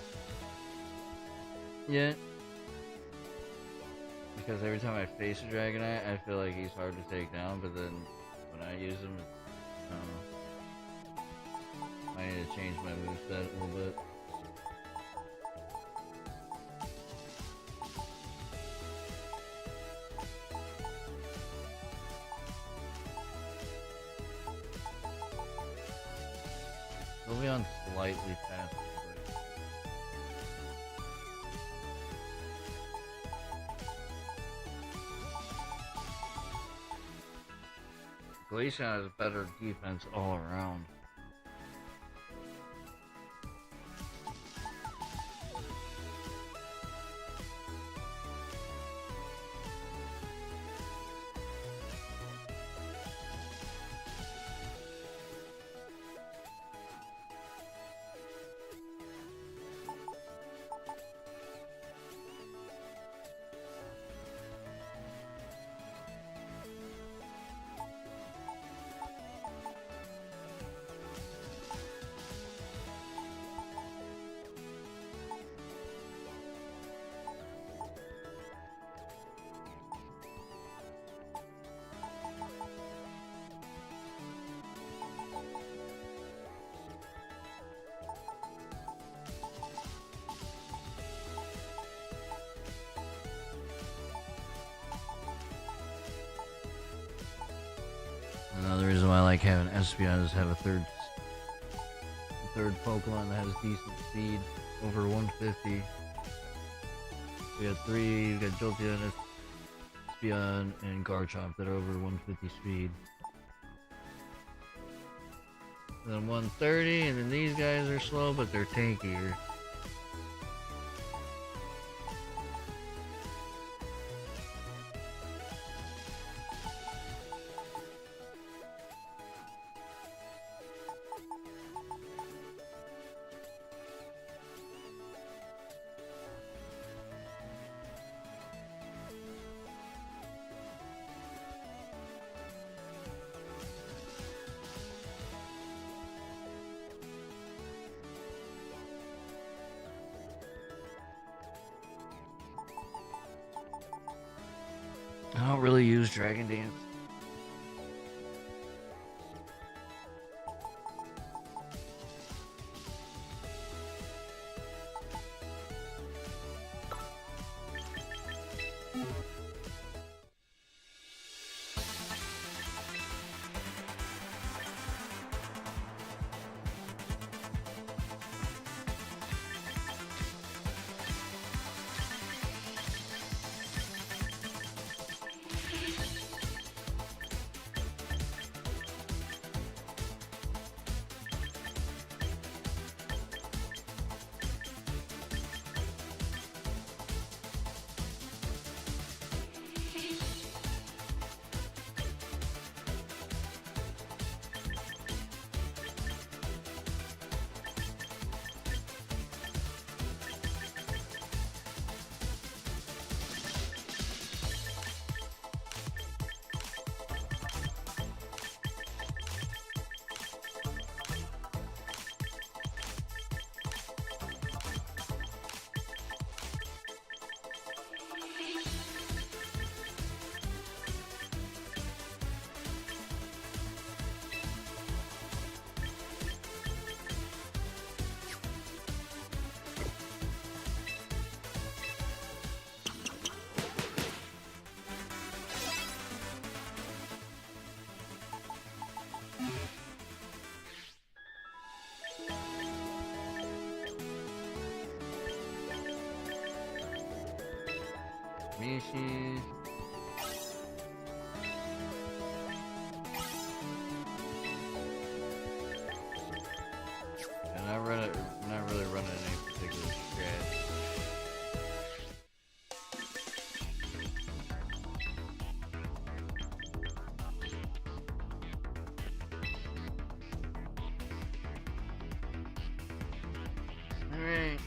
yet. Because every time I face a Dragonite, I feel like he's hard to take down, but then when I use him, I need to change my moveset a little bit. They'll be on slightly faster. Glacier has better defense all around. Another reason why I like having Espeon is have a third Pokemon that has decent speed, over 150. We got three, we got Jolteon, Espeon, and Garchomp that are over 150 speed. Then 130, and then these guys are slow, but they're tankier. I don't really use Dragon Dance. Mishi. And I run it, not really running any particular strat. Alright.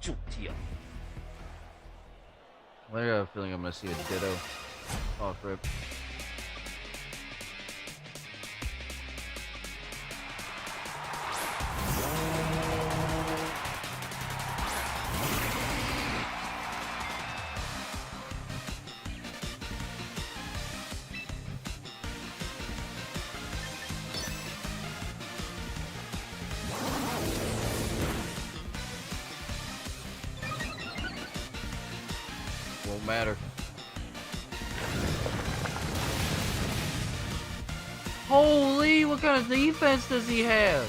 Chutia. I got a feeling I'm gonna see a Ditto off rip. Won't matter. Holy, what kind of defense does he have?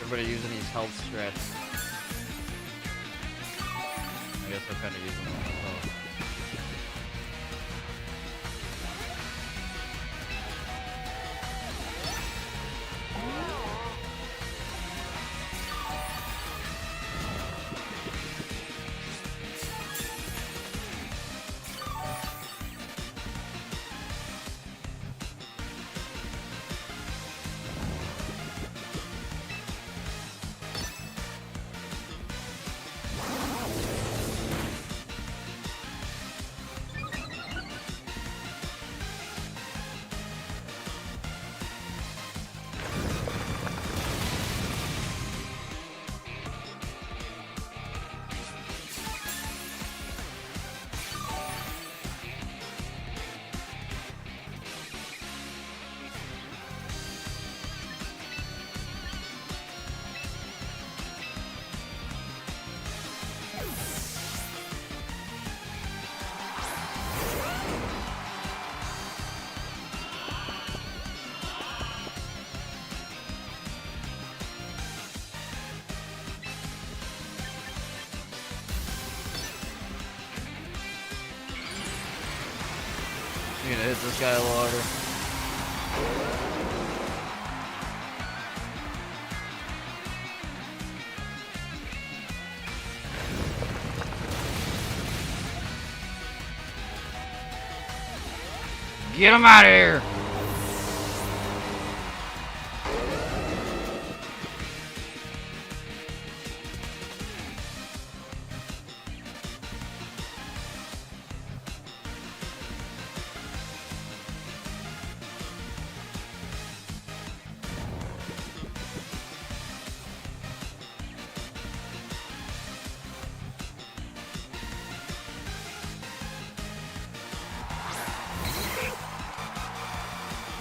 Everybody using these health strats. I guess I'm kind of using them myself. You're gonna hit this guy a little harder. Get him out of here!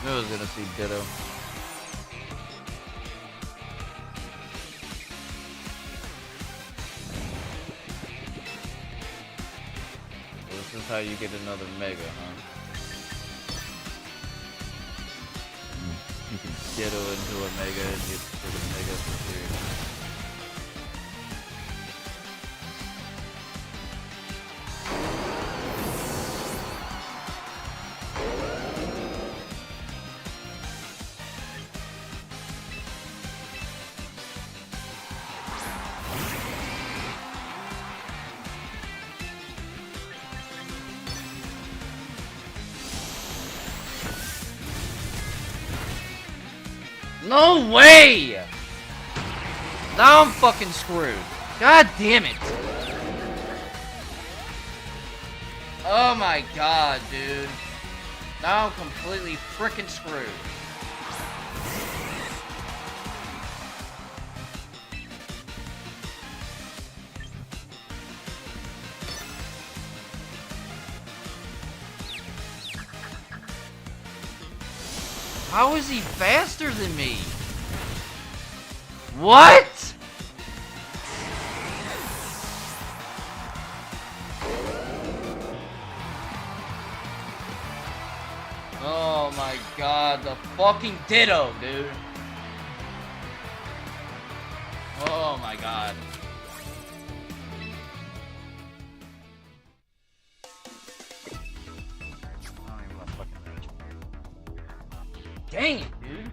I was gonna see Ditto. So this is how you get another Mega, huh? You can Ditto into a Mega and get the Mega for free. No way! Now I'm fucking screwed. God damn it. Oh my god, dude. Now I'm completely freaking screwed. How is he faster than me? What? my god, the fucking ditto, dude. Oh my god. I don't even want to fucking rage. Dang it, dude.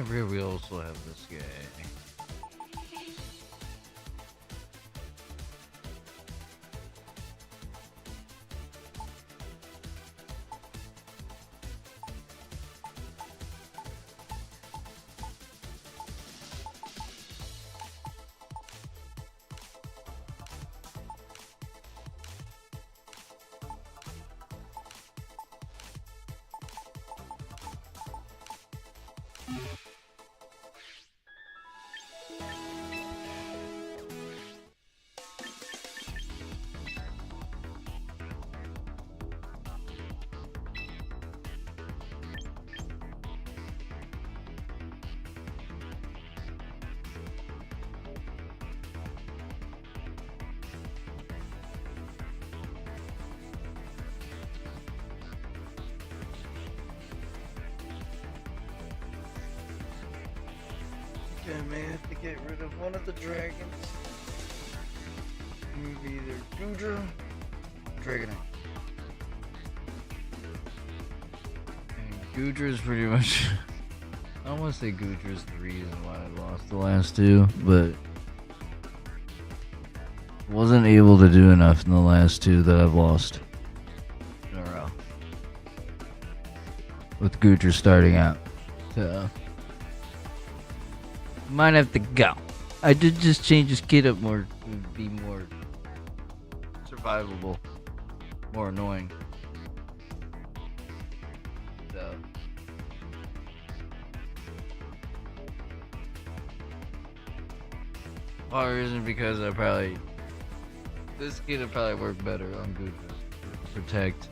Here we also have this guy. I may have to get rid of one of the dragons. Maybe either Gudra or Dragonite. And Gudra's pretty much... I don't want to say Gudra's the reason why I lost the last two, but... wasn't able to do enough in the last two that I've lost in a row. With Gudra starting out. So... might have to go. I did just change his kit up more to be more survivable, more annoying. So part reason because this kit would probably work better on Gudra. Protect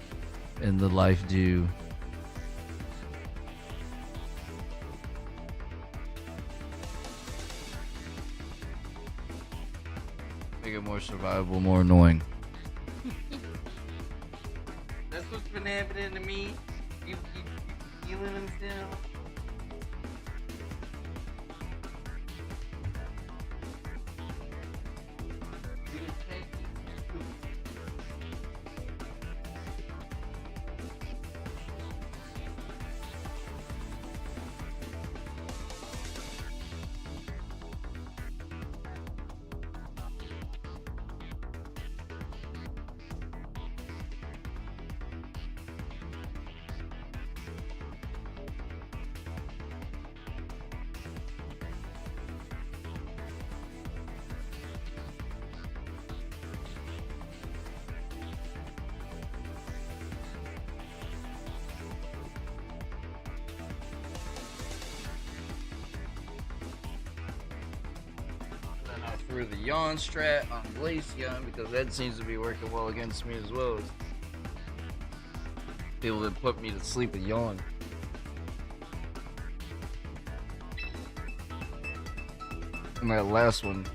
and the life do. Make it more survivable, more annoying. That's what's been happening to me. You healing himself. Through the yawn strat on Glaceon because that seems to be working well against me as well as people that put me to sleep with yawn. And that last one.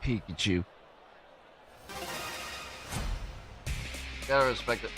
Pikachu. Gotta respect it.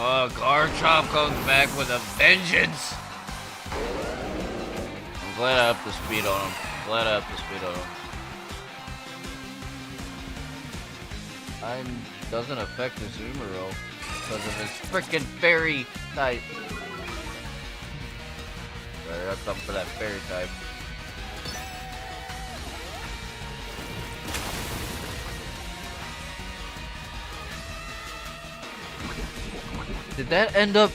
Oh, Garchomp comes back with a vengeance. I'm glad I upped the speed on him. Glad I upped the speed on him. Mine doesn't affect his Umaro because of his freaking fairy type. Right, that's something for that fairy type. Did that end up...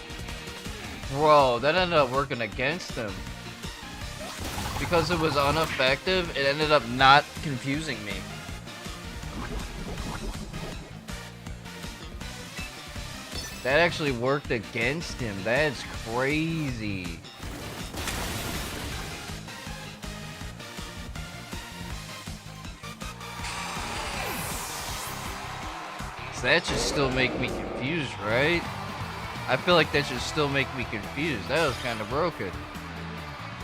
Bro, that ended up working against him. Because it was ineffective, it ended up not confusing me. That actually worked against him. That's crazy. So that should still make me confused, right? I feel like that should still make me confused. That was kind of broken.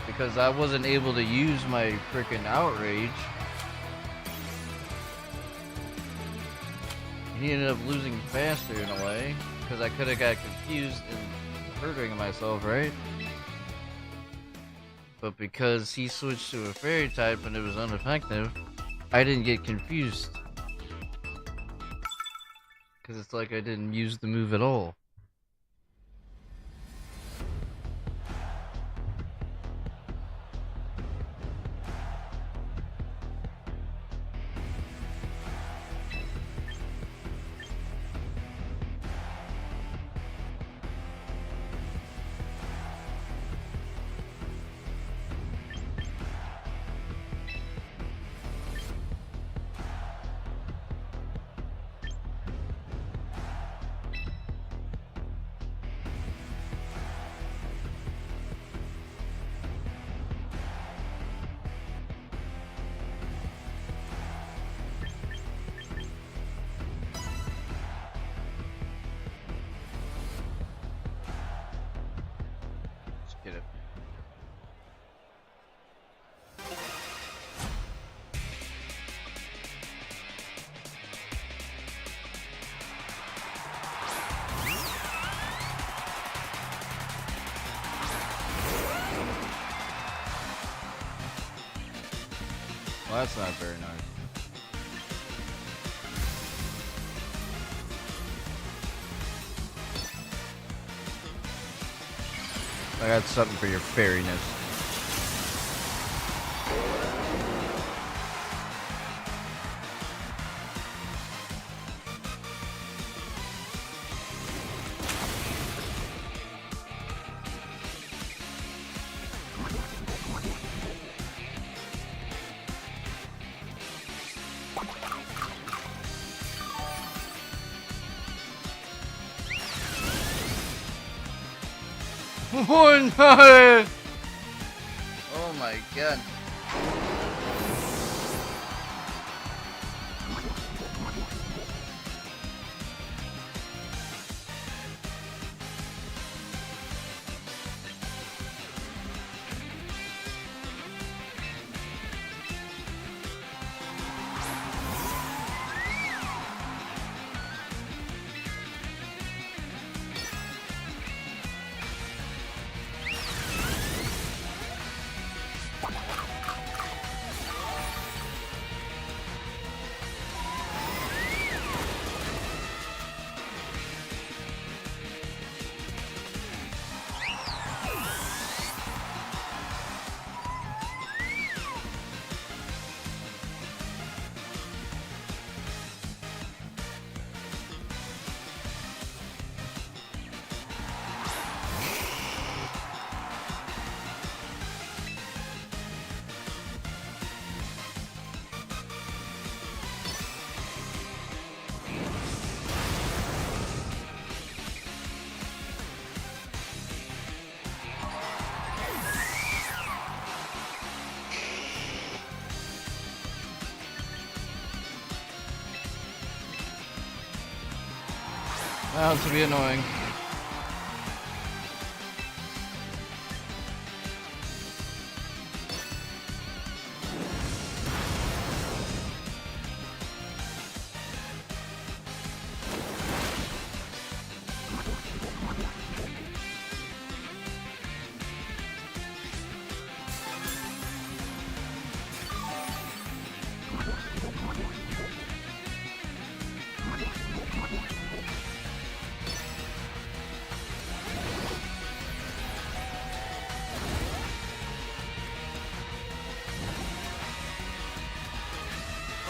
Because I wasn't able to use my freaking outrage. He ended up losing faster in a way. Because I could have got confused and hurting myself, right? But because he switched to a fairy type and it was ineffective, I didn't get confused. Because it's like I didn't use the move at all. Get it. Well, that's not very nice. I got something for your fairiness. Oh no! Oh my god. Bound to be annoying.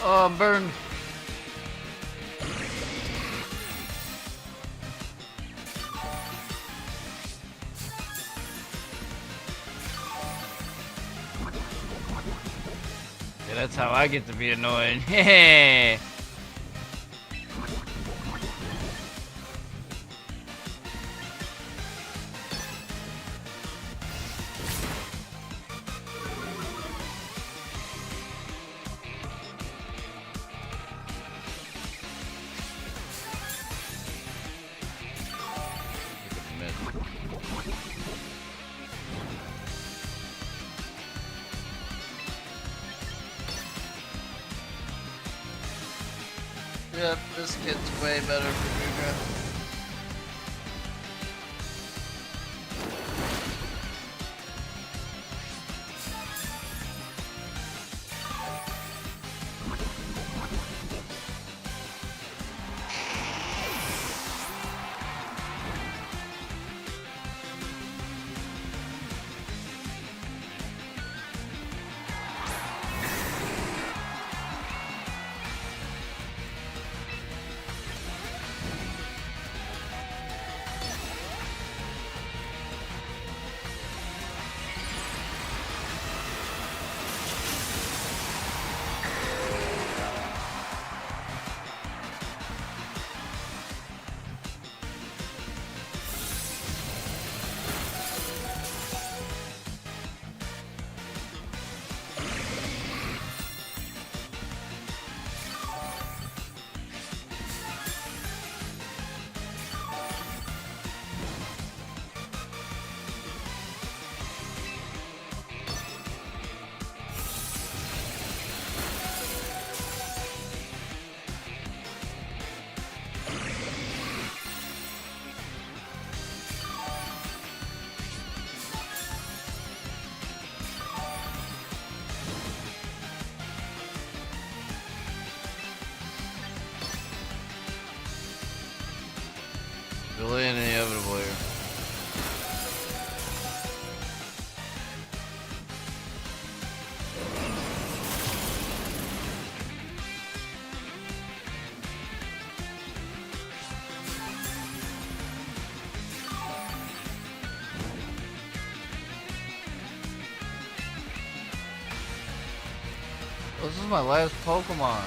Oh, I'm burned. Yeah, that's how I get to be annoying. Hey. Yep, this gets way better for Ruga. Really inevitable here. Well, this is my last Pokemon.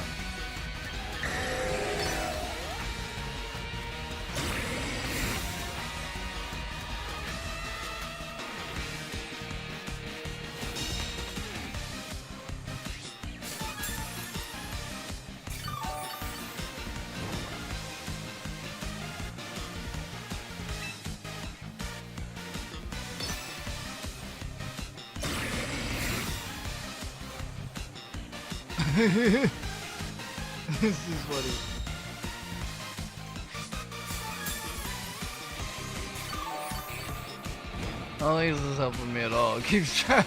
This is funny. I don't think this is helping me at all. It keeps trying.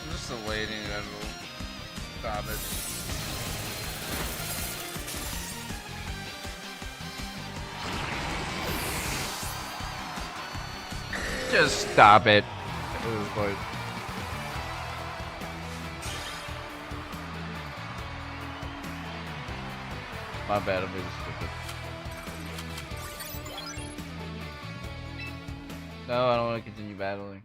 I'm just awaiting that little garbage. Just stop it. This is funny. My bad, I'm being stupid. No, I don't want to continue battling.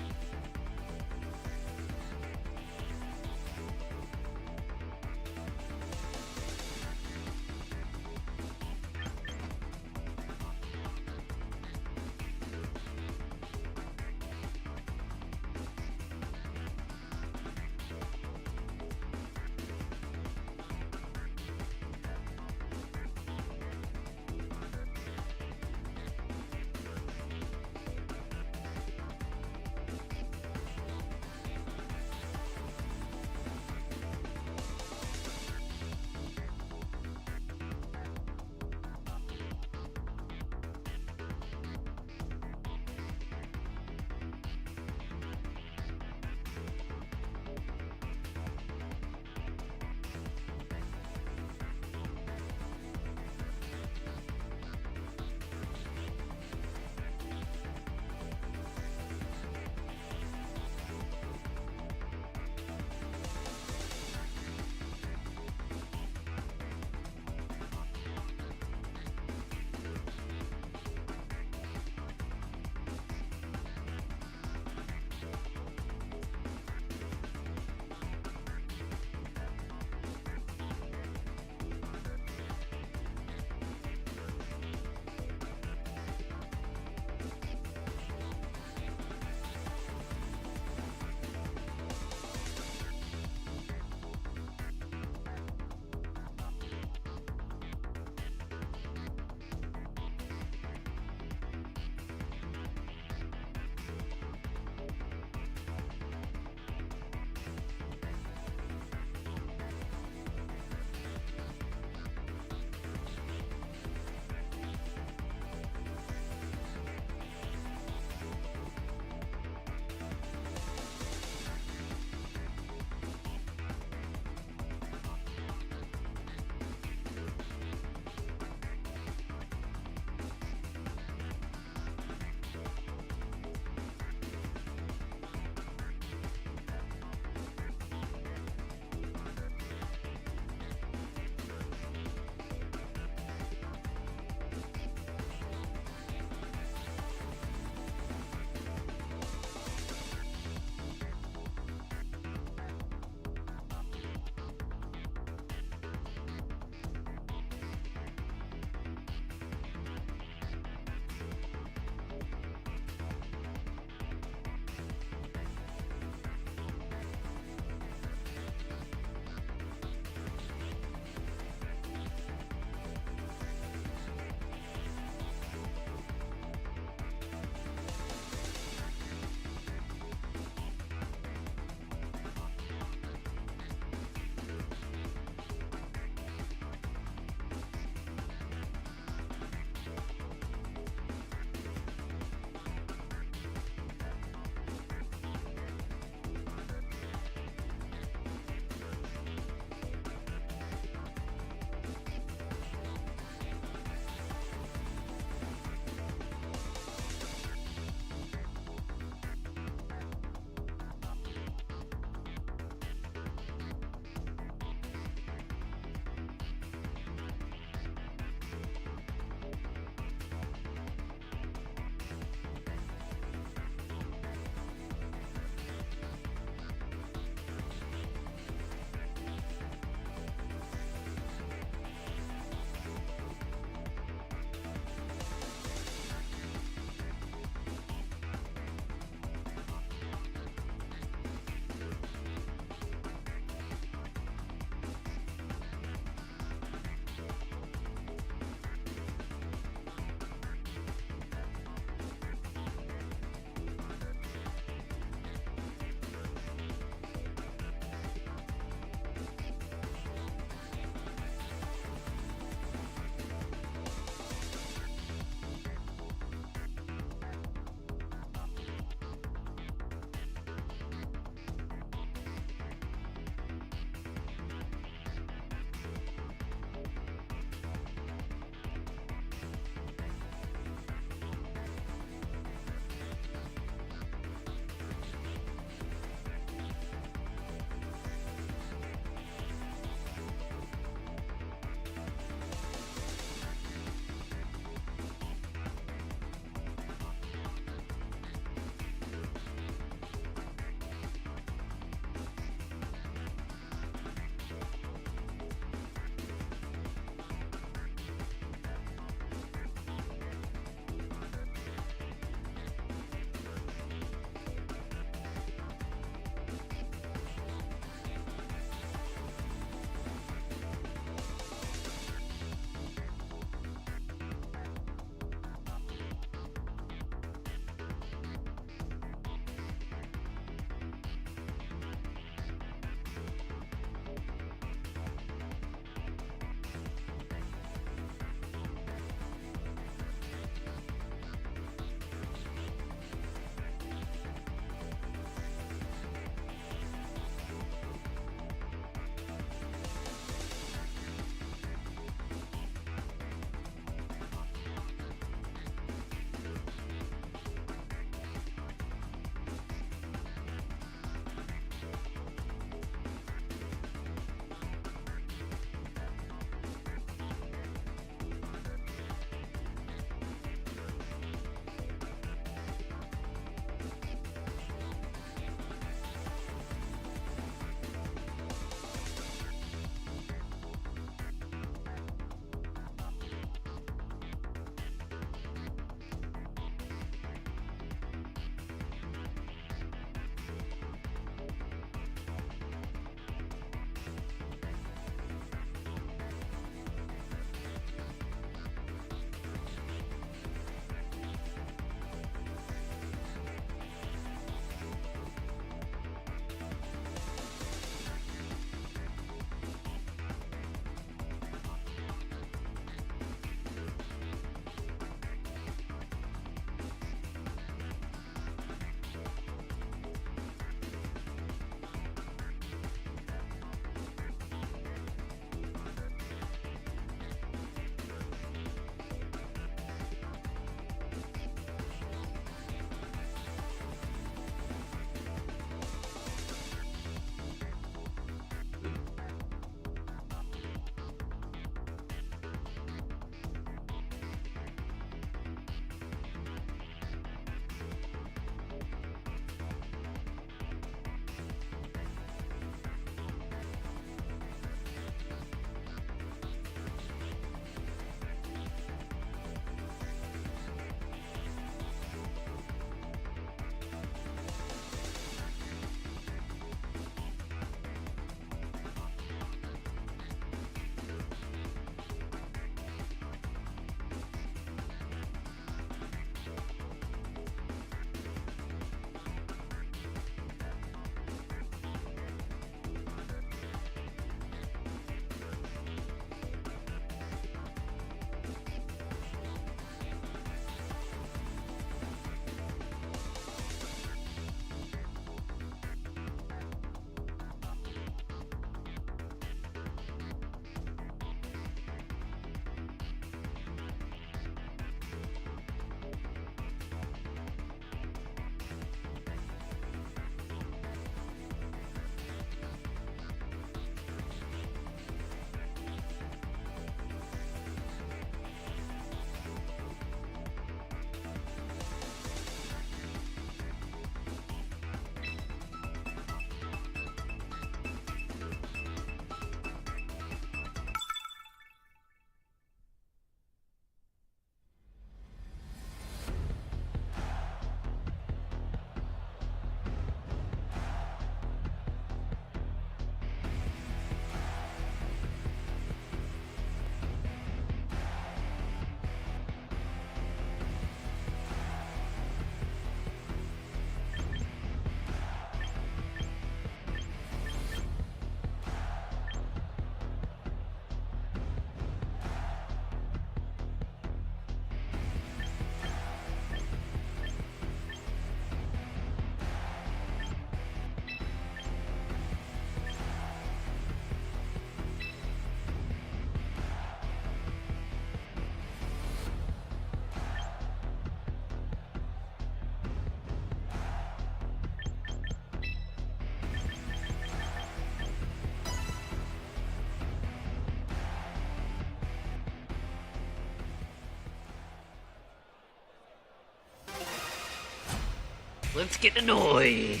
Let's get annoyed.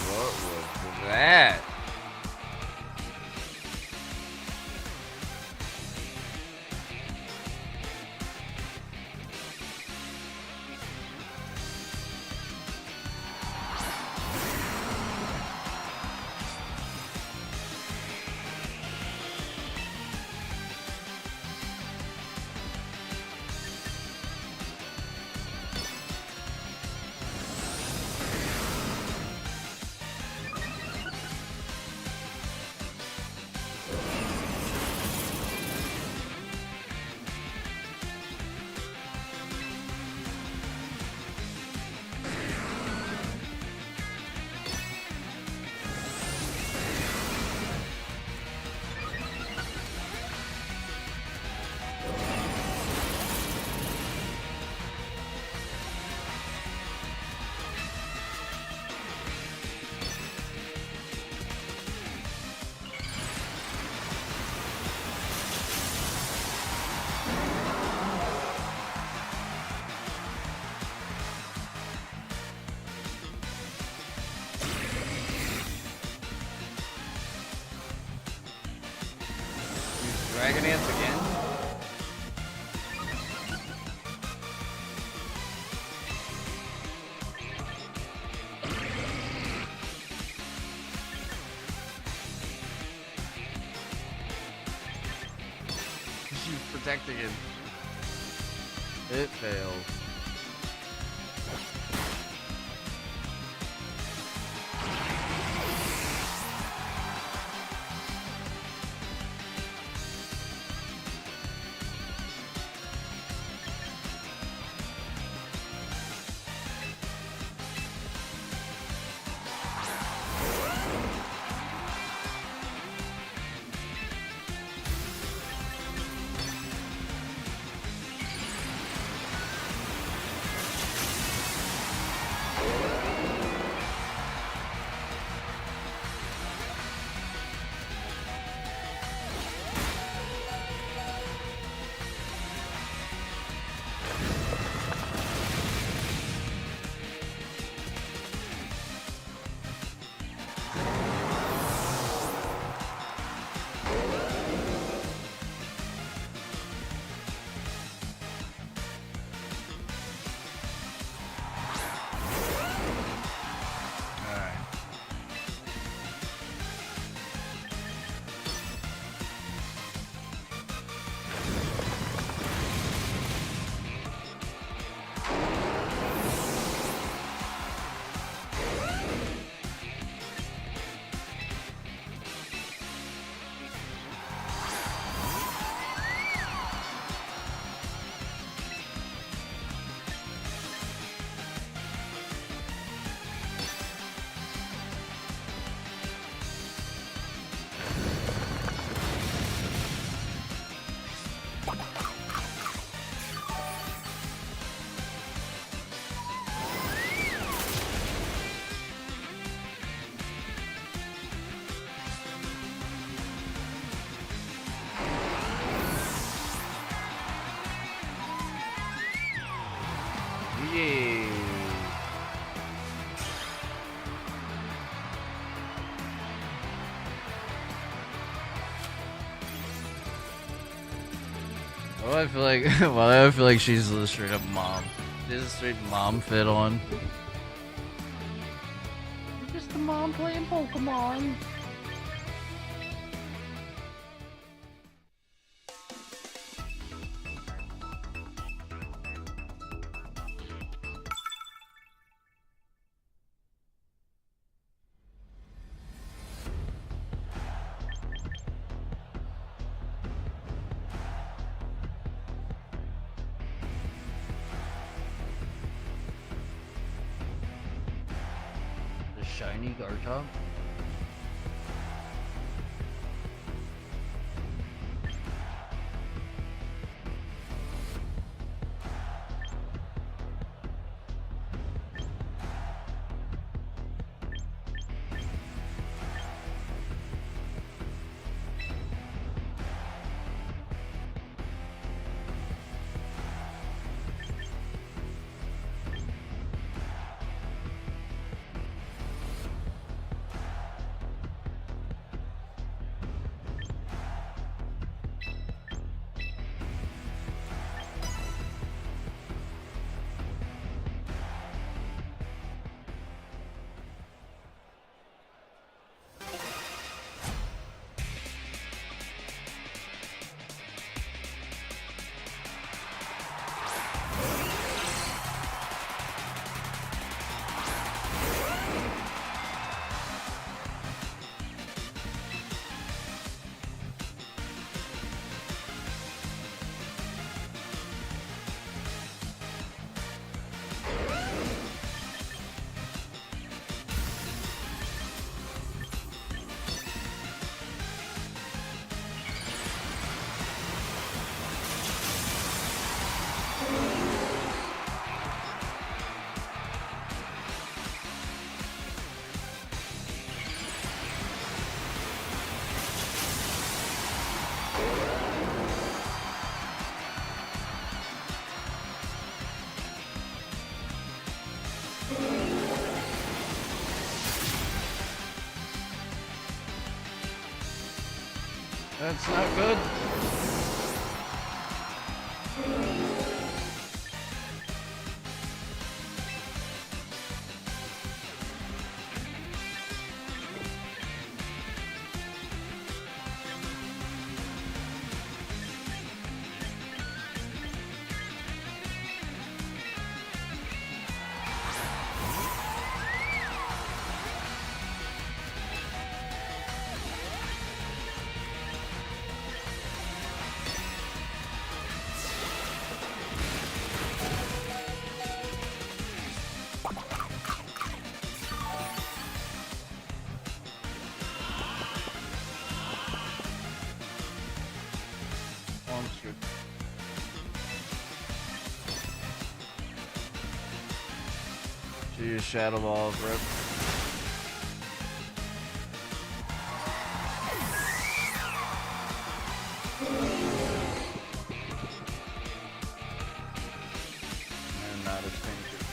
What was that? Dragon Dance again? She's protecting him. It failed. Yay. Well, I feel like, I feel like she's a straight up mom. She's a straight mom fit on. You're just a mom playing Pokemon. shiny Garchomp. That's not good. Monster. She just Shadow Ball, rip. And not a stinker.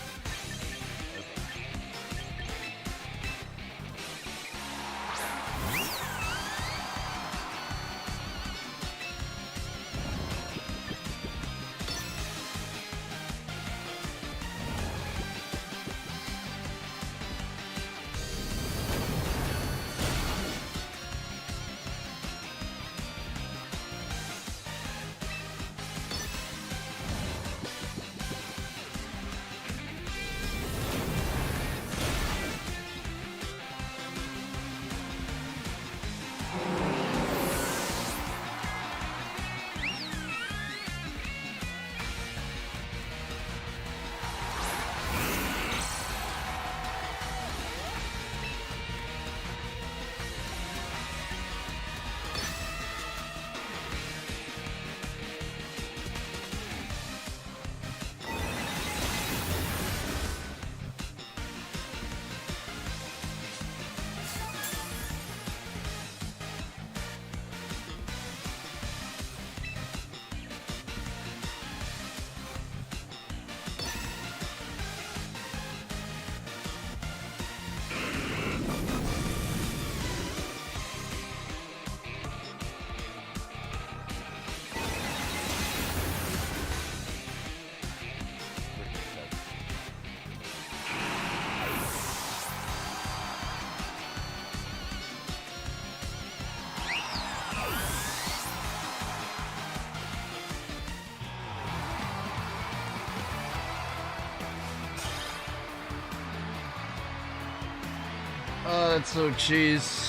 Oh, that's so cheese.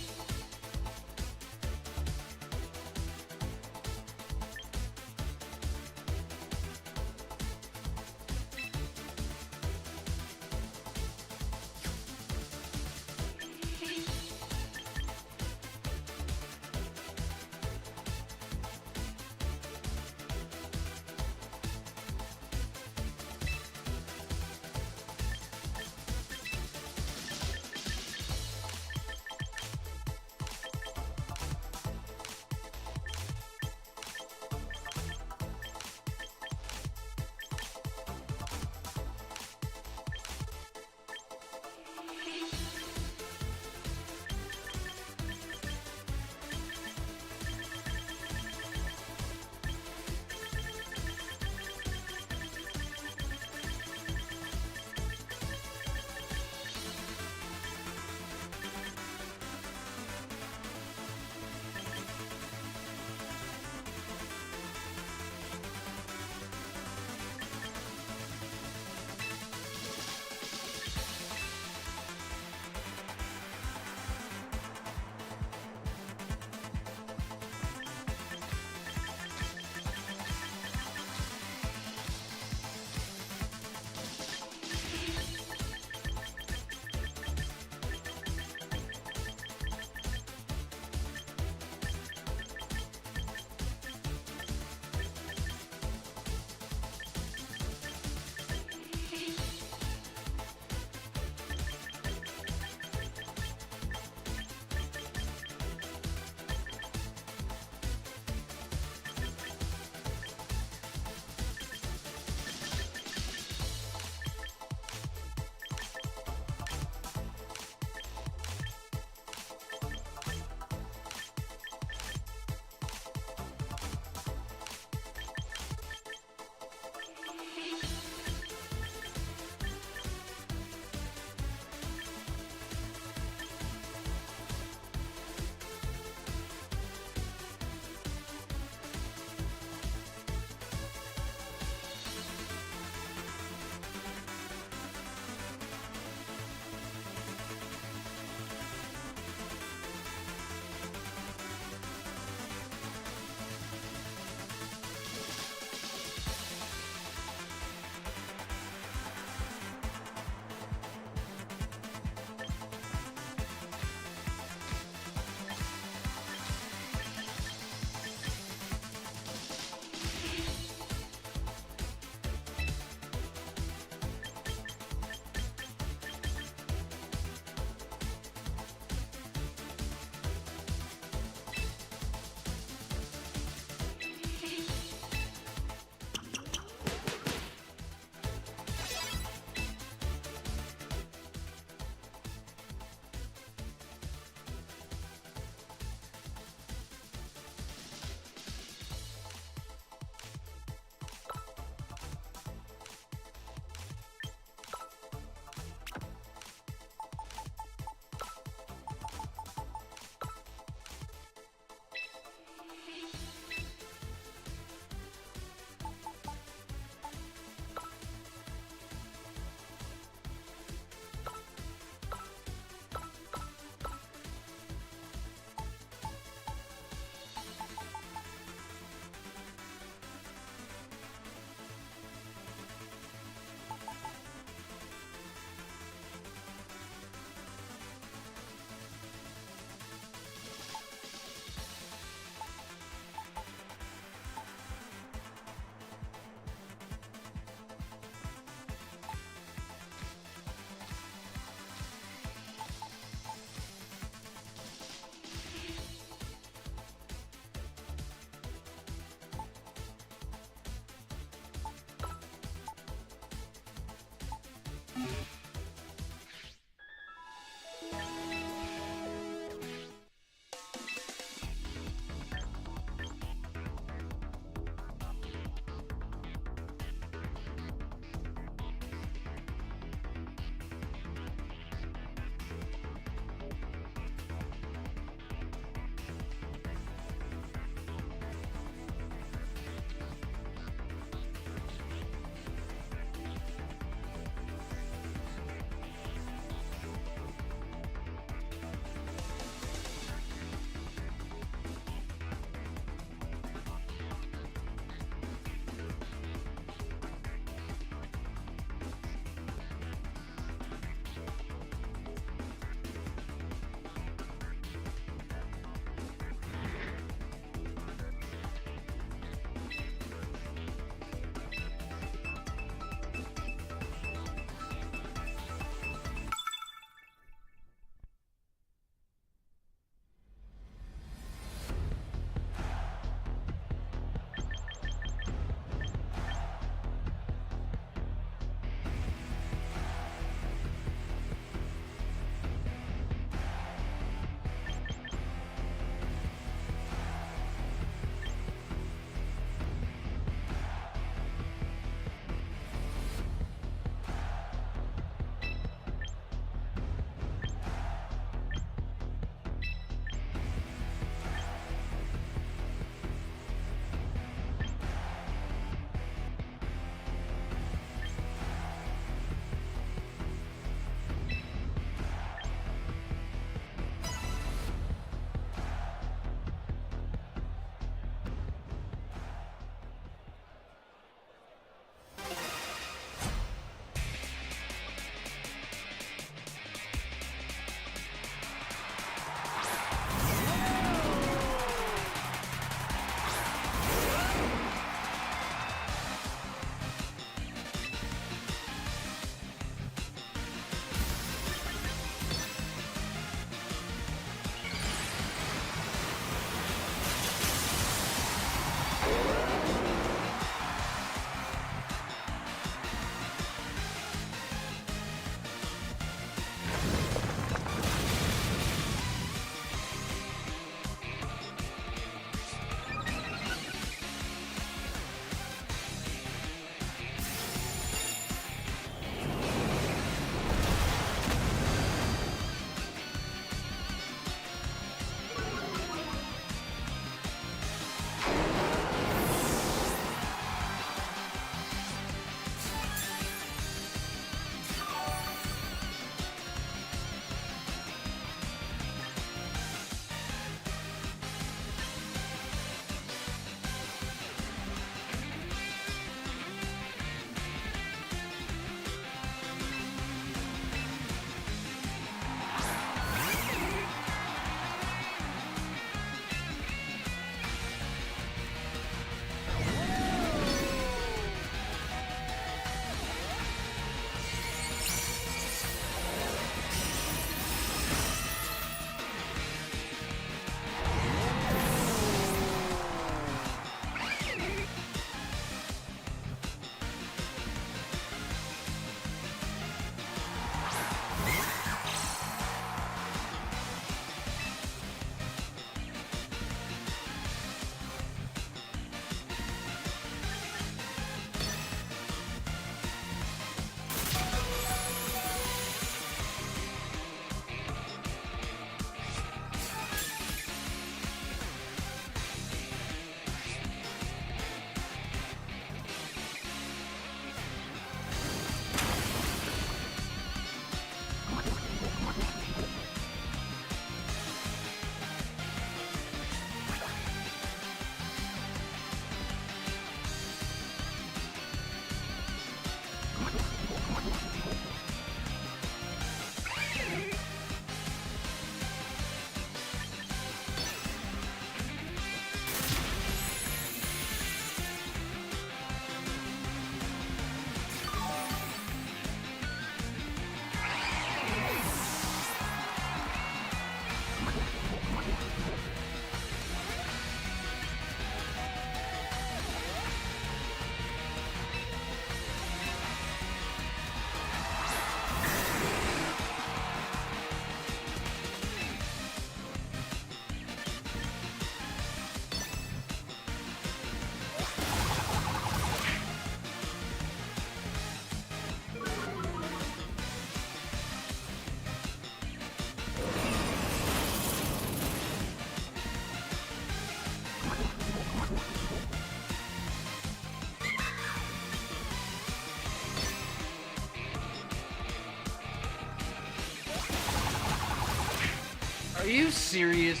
Are you serious?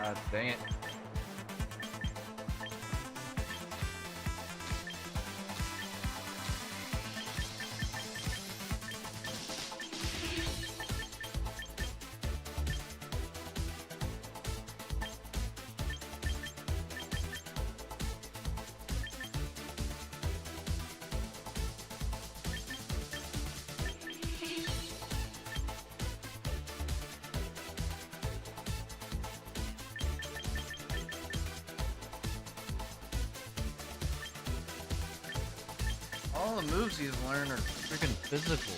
God dang it. All the moves he's learned are freaking physical.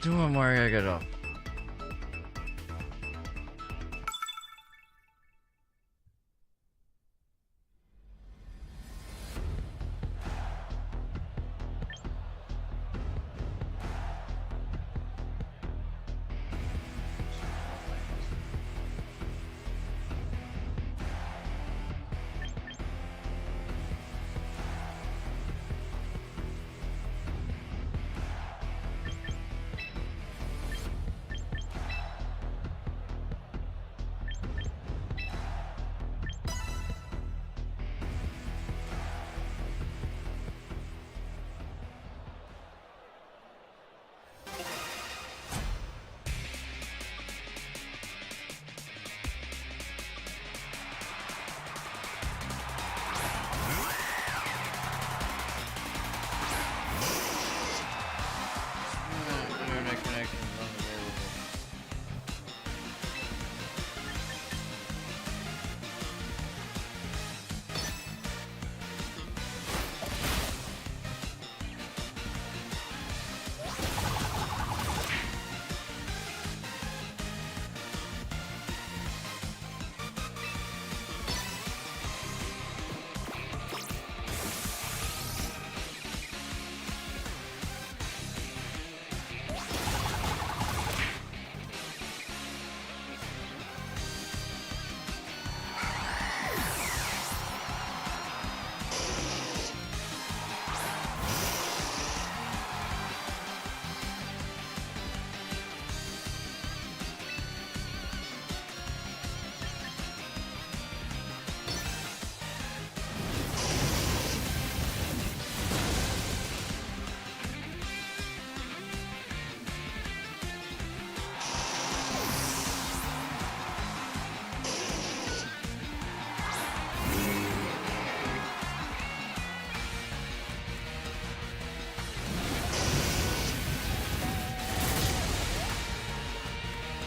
doing, Mario? I got off. Internet connection is unavailable.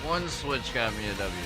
One switch got me a W.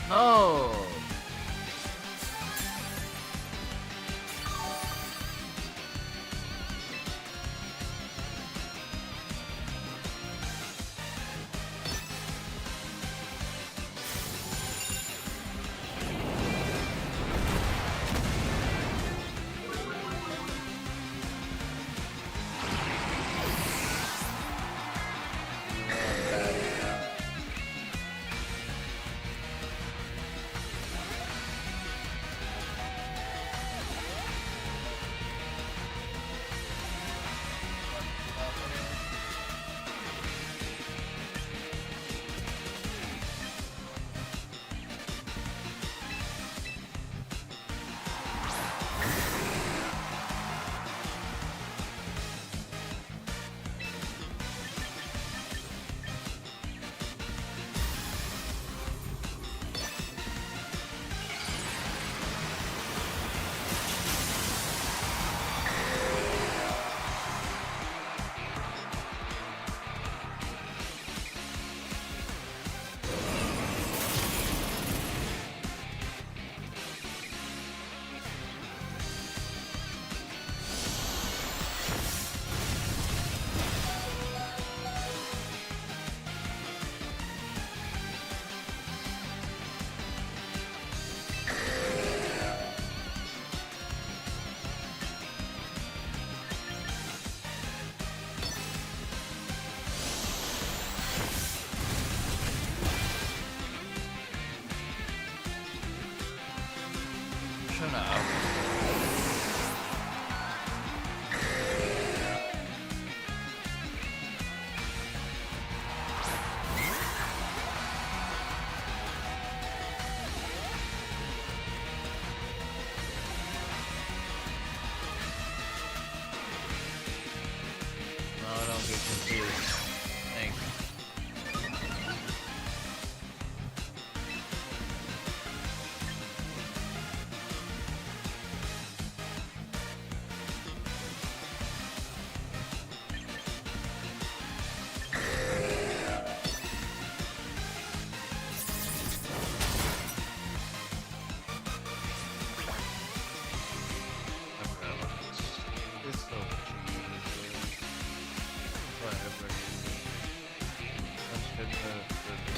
Oh. Shut up. No, don't get confused. Thank you. It's so cheap. Whatever. Let's get the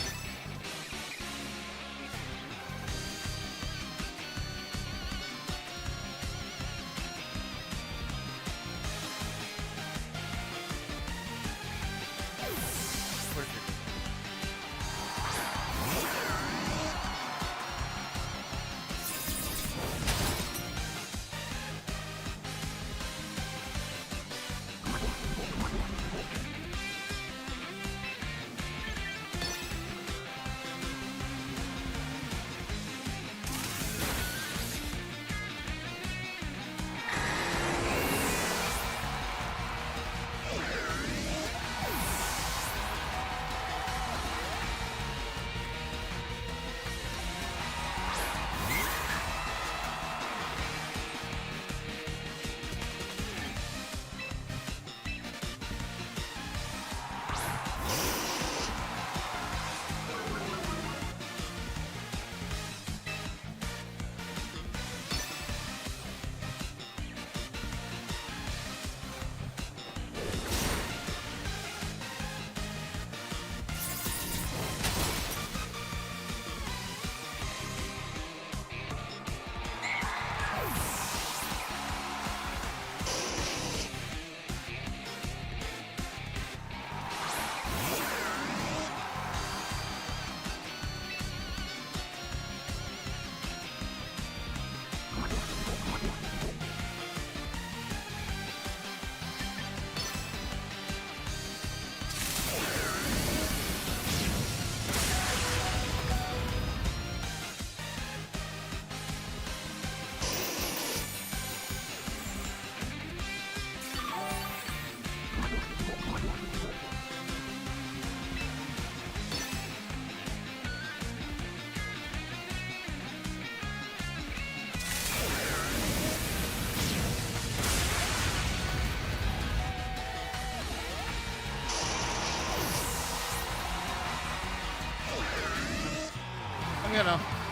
you know.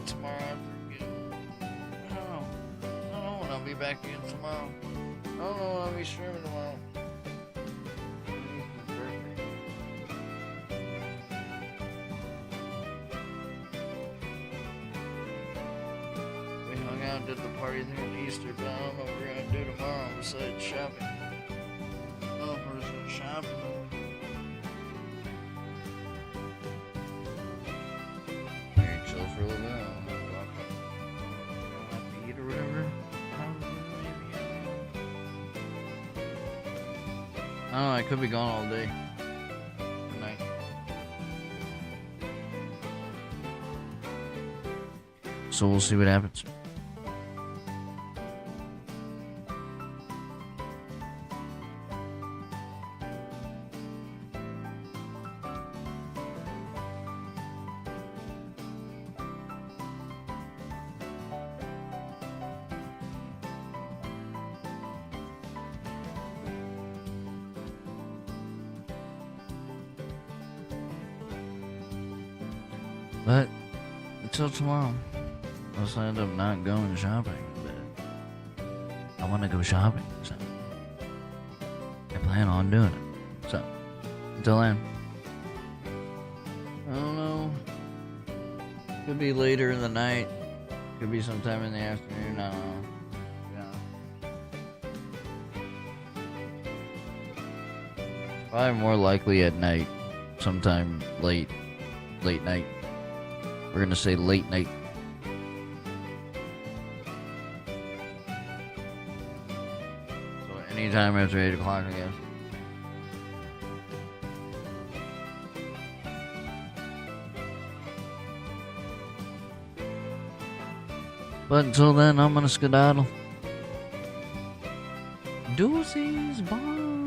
tomorrow after again. I don't know. I don't know when I'll be back again tomorrow. I don't know when I'll be streaming tomorrow. We hung out, did the party there on Easter, but I don't know what we're gonna do tomorrow besides shopping. Oh, we're just gonna shop. Very chill for a little bit. I don't know, go out to eat or whatever. I don't know, I could be gone all day. Good night. So we'll see what happens. But until tomorrow, unless I end up not going shopping, but I want to go shopping, so I plan on doing it. So until then, I don't know. Could be later in the night, could be sometime in the afternoon. I don't know. Probably more likely at night, sometime late night. We're gonna say late night. So anytime after 8 o'clock, I guess. But until then, I'm gonna skedaddle. Deuces, bye.